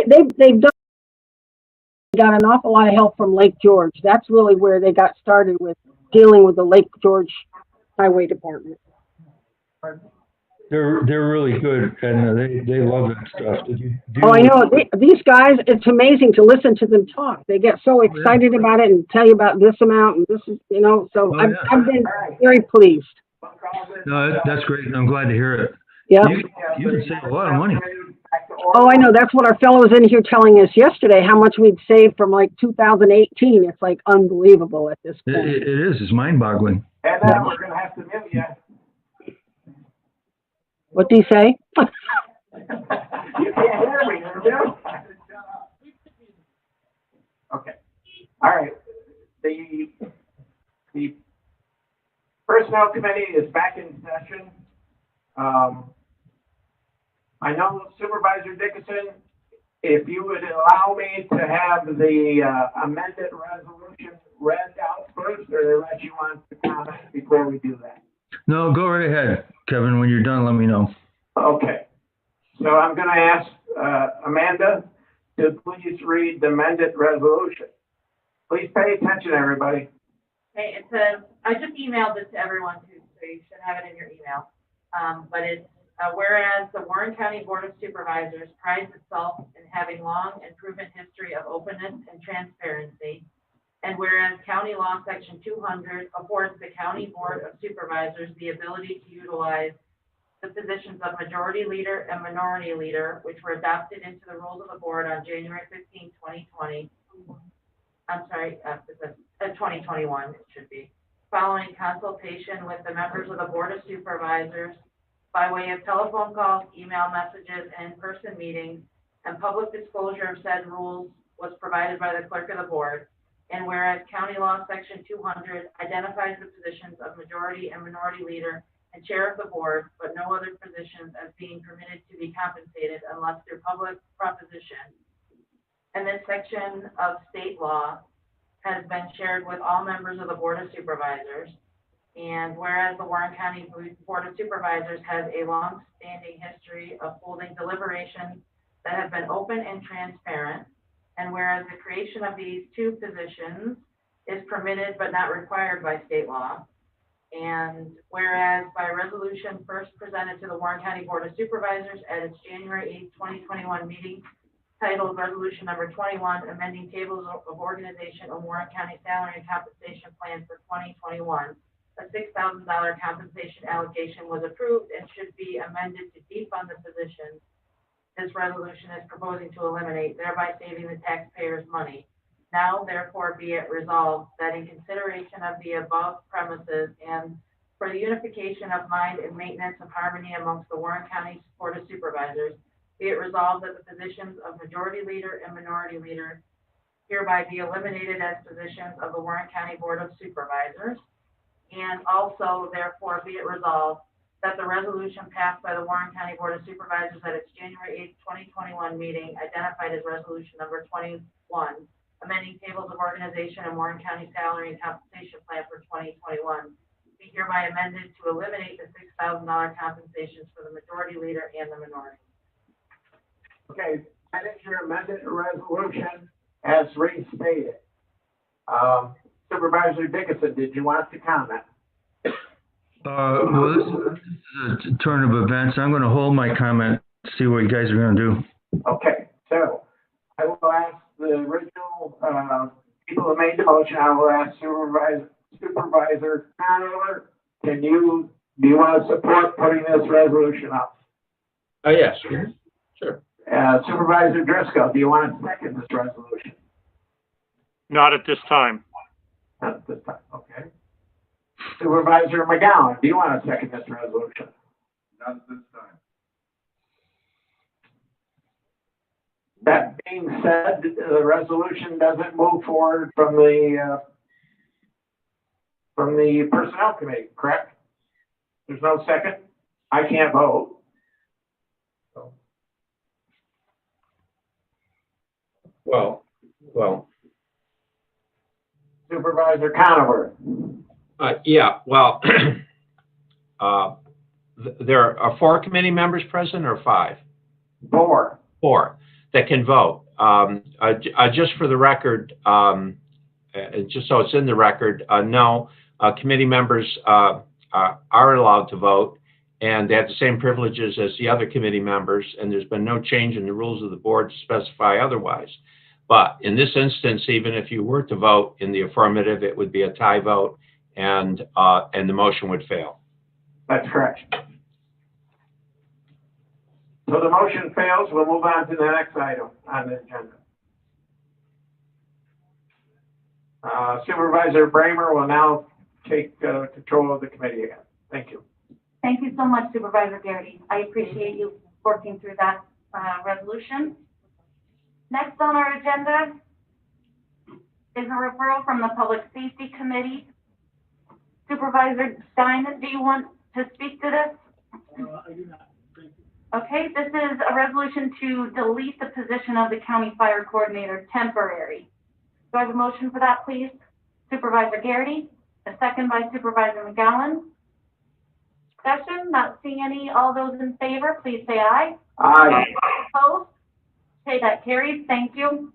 they've got an awful lot of help from Lake George. That's really where they got started with dealing with the Lake George Highway Department. They're really good, and they love that stuff. Did you deal Oh, I know. with- These guys, it's amazing to listen to them talk. They get so excited about it and tell you about this amount and this is, you know, so Oh, I've, yeah. I've been very pleased. No, that's great. I'm glad to hear it. Yeah. You can save a lot of money. Oh, I know. That's what our fellow was in here telling us yesterday, how much we'd saved from like 2018. It's like unbelievable at this point. It is. It's mind-boggling. And we're gonna have to mute you. What do you say? You can't hear me, you? Okay. All right. The Personnel Committee is back in session. I know Supervisor Dickinson, if you would allow me to have the amended resolution read out first, or unless you want to comment before we do that. No, go right ahead, Kevin. When you're done, let me know. Okay. So I'm going to ask Amanda to please read the amended resolution. Please pay attention, everybody. Okay, it says, I just emailed this to everyone too, so you should have it in your email. But it's, whereas the Warren County Board of Supervisors prides itself in having long and proven history of openness and transparency, and whereas County Law Section 200 affords the County Board of Supervisors the ability to utilize the positions of Majority Leader and Minority Leader, which were adopted into the rules of the board on January 15, 2020. I'm sorry, 2021, it should be. Following consultation with the members of the Board of Supervisors by way of telephone calls, email messages, and in-person meetings, and public disclosure of said rules was provided by the clerk of the board. And whereas County Law Section 200 identifies the positions of Majority and Minority Leader and Chair of the Board, but no other positions as being permitted to be compensated unless through public proposition. And this section of state law has been shared with all members of the Board of Supervisors. And whereas the Warren County Board of Supervisors has a long-standing history of holding deliberations that have been open and transparent, and whereas the creation of these two positions is permitted but not required by state law, and whereas by resolution first presented to the Warren County Board of Supervisors at its January 8, 2021 meeting, titled Resolution Number 21, amending tables of organization of Warren County Salary and Compensation Plan for 2021, a $6,000 compensation allocation was approved and should be amended to defund the position. This resolution is proposing to eliminate, thereby saving the taxpayers money. Now, therefore, be it resolved that in consideration of the above premises and for the unification of mind and maintenance of harmony amongst the Warren County Board of Supervisors, be it resolved that the positions of Majority Leader and Minority Leader hereby be eliminated as positions of the Warren County Board of Supervisors. And also, therefore, be it resolved that the resolution passed by the Warren County Board of Supervisors at its January 8, 2021 meeting, identified as Resolution Number 21, amending tables of organization and Warren County Salary and Compensation Plan for 2021, be hereby amended to eliminate the $6,000 compensations for the Majority Leader and the Minority. Okay, that is your amended resolution as restated. Supervisor Dickinson, did you want to comment? Well, this is a turn of events. I'm going to hold my comment, see what you guys are going to do. Okay, so I will ask the original people who made the motion. I will ask Supervisor Conover, do you want to support putting this resolution up? Yes, sure. Supervisor Driscoll, do you want to second this resolution? Not at this time. Not at this time, okay. Supervisor McGowan, do you want to second this resolution? Not at this time. That being said, the resolution doesn't move forward from the Personnel Committee, correct? There's no second? I can't vote. Well. Supervisor Conover. Yeah, well, there are 4 committee members present or 5? 4. 4. that can vote. Just for the record, just so it's in the record, no, committee members are allowed to vote, and they have the same privileges as the other committee members, and there's been no change in the rules of the board to specify otherwise. But in this instance, even if you were to vote in the affirmative, it would be a tie vote, and the motion would fail. That's correct. So the motion fails. We'll move on to the next item on the agenda. Supervisor Bramer will now take control of the committee again. Thank you. Thank you so much, Supervisor Garrity. I appreciate you working through that resolution. Next on our agenda is a referral from the Public Safety Committee. Supervisor Diamond, do you want to speak to this? I do not. Okay, this is a resolution to delete the position of the County Fire Coordinator temporary. Do I have a motion for that, please? Supervisor Garrity, a second by Supervisor McGowan. Discussion, not seeing any. All those in favor, please say aye. Aye. Opposed? Okay, that carries. Thank you.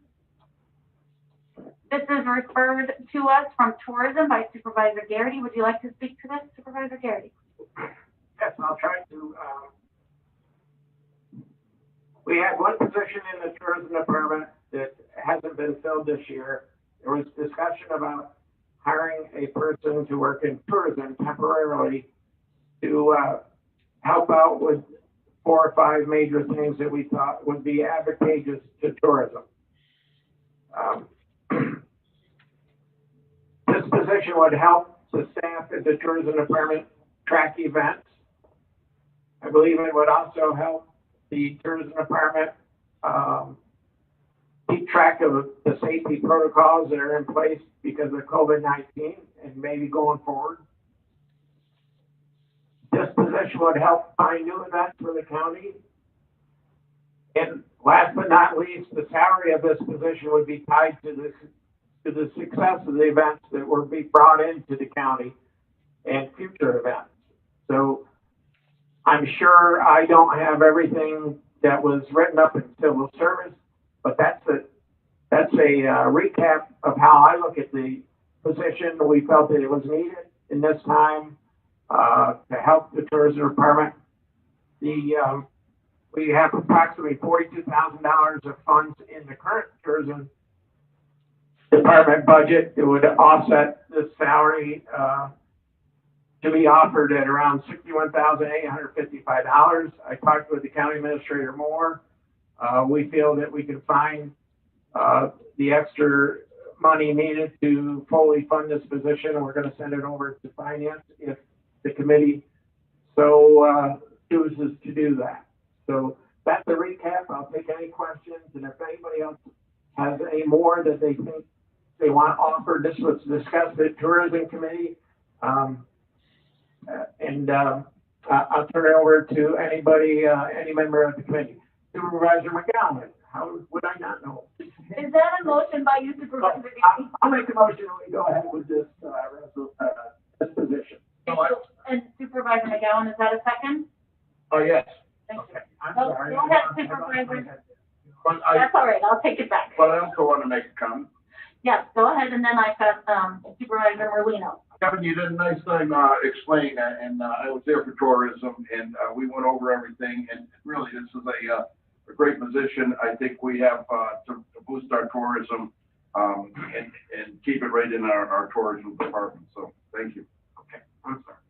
This is referred to us from tourism by Supervisor Garrity. Would you like to speak to this, Supervisor Garrity? Yes, I'll try to. We had one position in the tourism department that hasn't been filled this year. There was discussion about hiring a person to work in tourism temporarily to help out with 4 or 5 major things that we thought would be advantageous to tourism. This position would help the staff at the tourism department track events. I believe it would also help the tourism department keep track of the safety protocols that are in place because of COVID-19 and maybe going forward. This position would help find new events for the county. And last but not least, the salary of this position would be tied to the success of the events that will be brought into the county and future events. So I'm sure I don't have everything that was written up in civil service, but that's a recap of how I look at the position. We felt that it was needed in this time to help the tourism department. We have approximately $42,000 of funds in the current tourism department budget that would offset the salary to be offered at around $61,855. I talked with the county administrator more. We feel that we can find the extra money needed to fully fund this position, and we're going to send it over to finance if the committee so chooses to do that. So that's a recap. I'll take any questions, and if anybody else has any more that they think they want to offer, this was discussed at tourism committee. I'll turn it over to anybody, any member of the committee. Supervisor McGowan, how would I not know? Is that a motion by you, Supervisor Garrity? I'll make a motion and we go ahead with this this position. And Supervisor McGowan, is that a second? Oh, yes. Thank you. I'm Go sorry. ahead, Supervisor. But That's all right, I'll take it back. But I also want to make a comment. Yes, go ahead, and then I've got Supervisor Merlino. Kevin, you did a nice thing explaining that, and I was there for tourism, and we went over everything, and really, this is a great position. I think we have to boost our tourism and keep it right in our tourism department, so thank you. Okay, I'm sorry.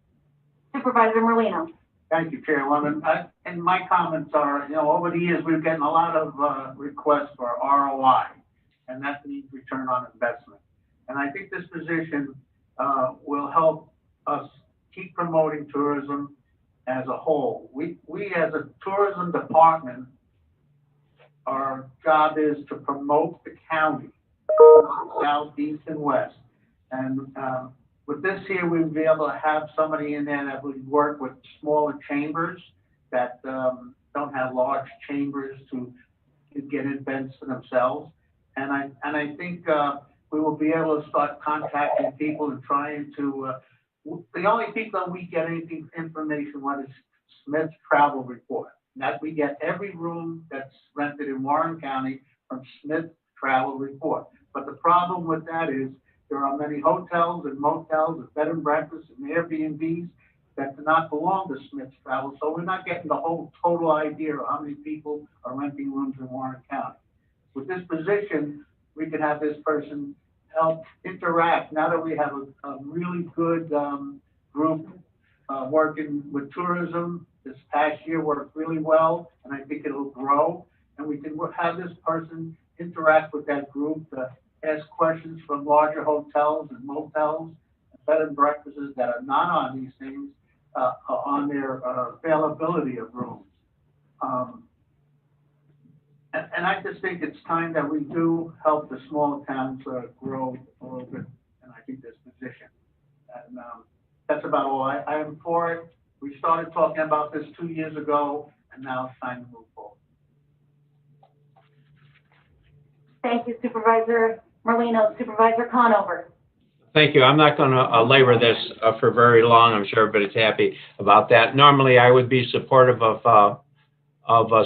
Supervisor Merlino. Thank you, Chairwoman. And my comments are, over the years, we've gotten a lot of requests for ROI, and that means return on investment. And I think this position will help us keep promoting tourism as a whole. We as a tourism department, our job is to promote the county, south, east, and west. And with this here, we'd be able to have somebody in there that would work with smaller chambers that don't have large chambers to get events for themselves. And I think we will be able to start contacting people and trying to, the only people that we get anything information on is Smith's travel report. and that we get every room that's rented in Warren County from Smith Travel Report. But the problem with that is there are many hotels and motels and bed and breakfasts and Airbnbs that do not belong to Smith Travel, so we're not getting the whole total idea of how many people are renting rooms in Warren County. With this position, we can have this person help interact. Now that we have a really good group working with tourism, this past year worked really well, and I think it'll grow. And we can have this person interact with that group to ask questions from larger hotels and motels, and bed and breakfasts that are not on these things, on their availability of rooms. And I just think it's time that we do help the small towns grow a little bit, and I think this position. And that's about all. I am for it. We started talking about this 2 years ago, and now it's time to move forward. Thank you, Supervisor Merlino. Supervisor Conover. Thank you. I'm not going to labor this for very long. I'm sure everybody's happy about that. Normally, I would be supportive of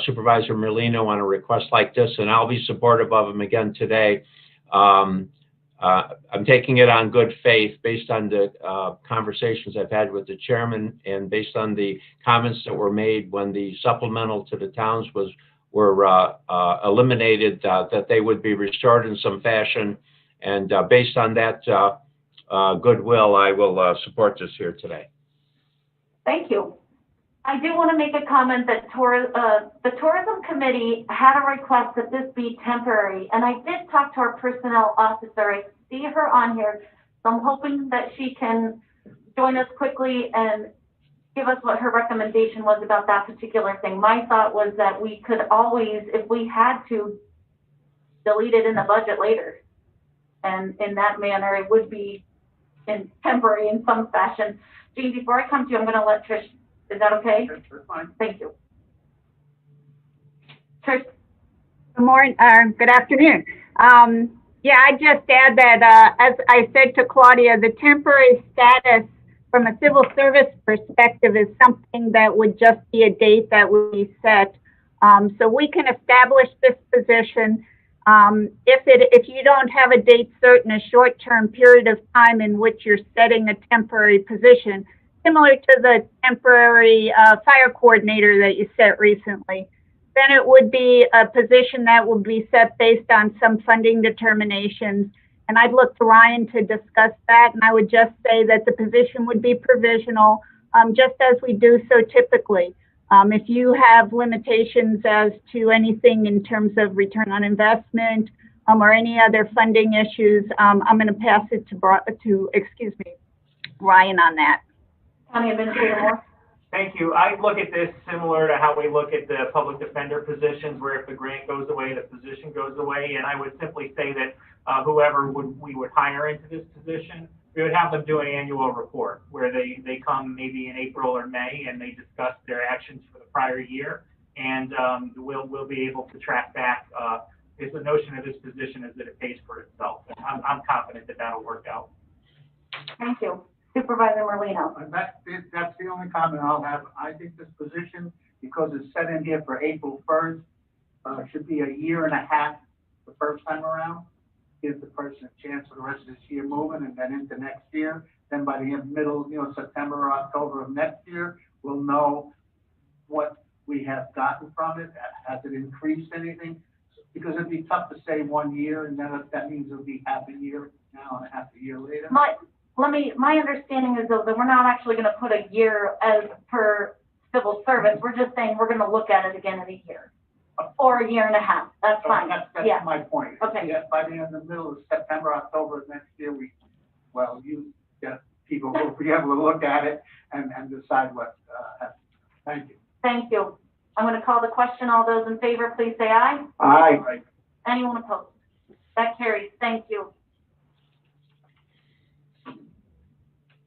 Supervisor Merlino on a request like this, and I'll be supportive of him again today. I'm taking it on good faith based on the conversations I've had with the chairman and based on the comments that were made when the supplemental to the towns were eliminated, that they would be restored in some fashion. And based on that goodwill, I will support this here today. Thank you. I do want to make a comment that the tourism committee had a request that this be temporary, and I did talk to our personnel officer. I see her on here, so I'm hoping that she can join us quickly and give us what her recommendation was about that particular thing. My thought was that we could always, if we had to, delete it in the budget later, and in that manner it would be temporary in some fashion. Jean, before I come to you, I'm going to let Trish. Is that okay? That's fine. Thank you. Trish. Good morning, good afternoon. Yeah, I just add that, as I said to Claudia, the temporary status from a civil service perspective is something that would just be a date that we set. So we can establish this position. If you don't have a date certain, a short-term period of time in which you're setting a temporary position, similar to the temporary fire coordinator that you set recently, then it would be a position that would be set based on some funding determinations. And I'd look to Ryan to discuss that. And I would just say that the position would be provisional, just as we do so typically. If you have limitations as to anything in terms of return on investment or any other funding issues, I'm going to pass it to Ryan on that. County Administrator Moore. Thank you. I look at this similar to how we look at the public defender positions, where if the grant goes away, the position goes away. And I would simply say that whoever we would hire into this position, we would have them do an annual report where they come maybe in April or May and they discuss their actions for the prior year. And we'll be able to track back. The notion of this position is that it pays for itself. And I'm confident that that'll work out. Thank you. Supervisor Merlino. That's the only comment I'll have. I think this position, because it's set in here for April 1st, should be a year and a half the first time around. Give the person a chance for the rest of this year moving and then into next year. Then by the middle, September or October of next year, we'll know what we have gotten from it. Has it increased anything? Because it'd be tough to say 1 year, and then that means it'll be half a year now and half a year later. My understanding is though that we're not actually going to put a year as per civil service. We're just saying we're going to look at it again in a year or a year and a half. That's fine. That's yeah. my point. Okay. Yeah, by the middle of September, October of next year, you get people will be able to look at it and decide what happens. Thank you. Thank you. I'm going to call the question. All those in favor, please say aye. Aye. Anyone opposed? That carries. Thank you.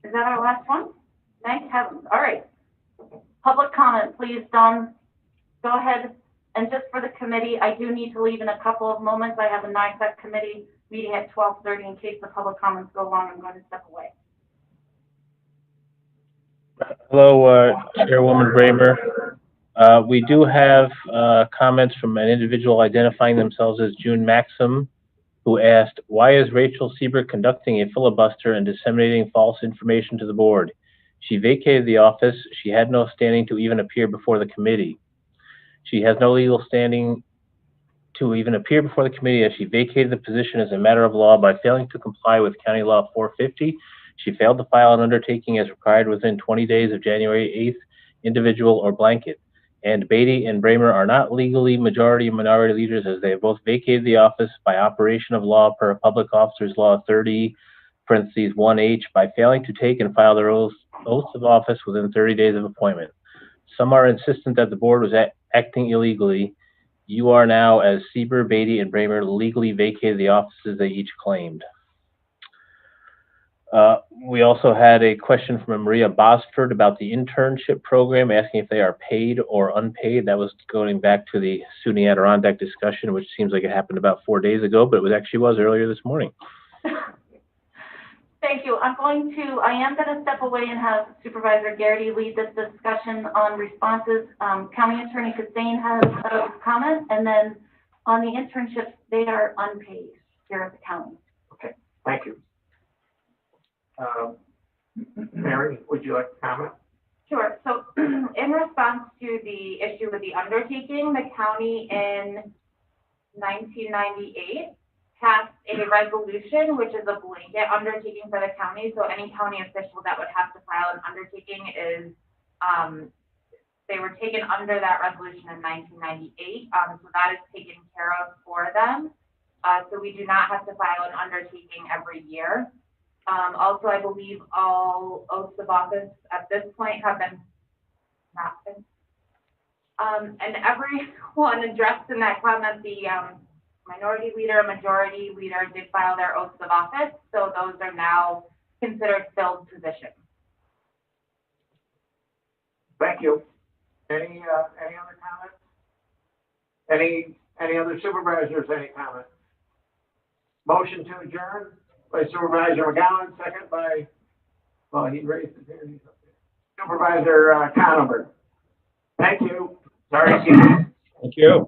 Is that our last one? Thank heavens. All right. Public comment, please, Dawn. Go ahead. And just for the committee, I do need to leave in a couple of moments. I have a NISAC committee meeting at 12:30. In case the public comments go long, I'm going to step away. Hello, Chairwoman Bramer. We do have comments from an individual identifying themselves as June Maxim, who asked, why is Rachel Sieber conducting a filibuster and disseminating false information to the board? She vacated the office. She had no standing to even appear before the committee. She has no legal standing to even appear before the committee as she vacated the position as a matter of law by failing to comply with County Law 450. She failed to file an undertaking as required within 20 days of January 8th, individual or blanket. And Beatty and Bramer are not legally majority and minority leaders as they have both vacated the office by operation of law per Public Officers Law 30, parentheses 1H, by failing to take and file their oaths of office within 30 days of appointment. Some are insistent that the board was acting illegally. You are now, as Sieber, Beatty, and Bramer, legally vacated the offices they each claimed. We also had a question from Maria Bosford about the internship program, asking if they are paid or unpaid. That was going back to the Suny Adirondack discussion, which seems like it happened about 4 days ago, but it was earlier this morning. Thank you. I am going to step away and have Supervisor Garrity lead this discussion on responses. County Attorney Kassane has a comment, and then on the internships, they are unpaid here at the county. Okay, thank you. Mary, would you like to comment? Sure. So in response to the issue with the undertaking, the county in 1998 passed a resolution, which is a blanket undertaking for the county. So any county official that would have to file an undertaking is, they were taken under that resolution in 1998. So that is taken care of for them. So we do not have to file an undertaking every year. Also, I believe all oaths of office at this point have been and everyone addressed in that comment, the minority leader and majority leader did file their oaths of office, so those are now considered filled positions. Thank you. Any other comments? Any other supervisors, any comments? Motion to adjourn by Supervisor McGowan, second by, well, he raised his hand. Supervisor Conover. Thank you. Sorry. Thank you.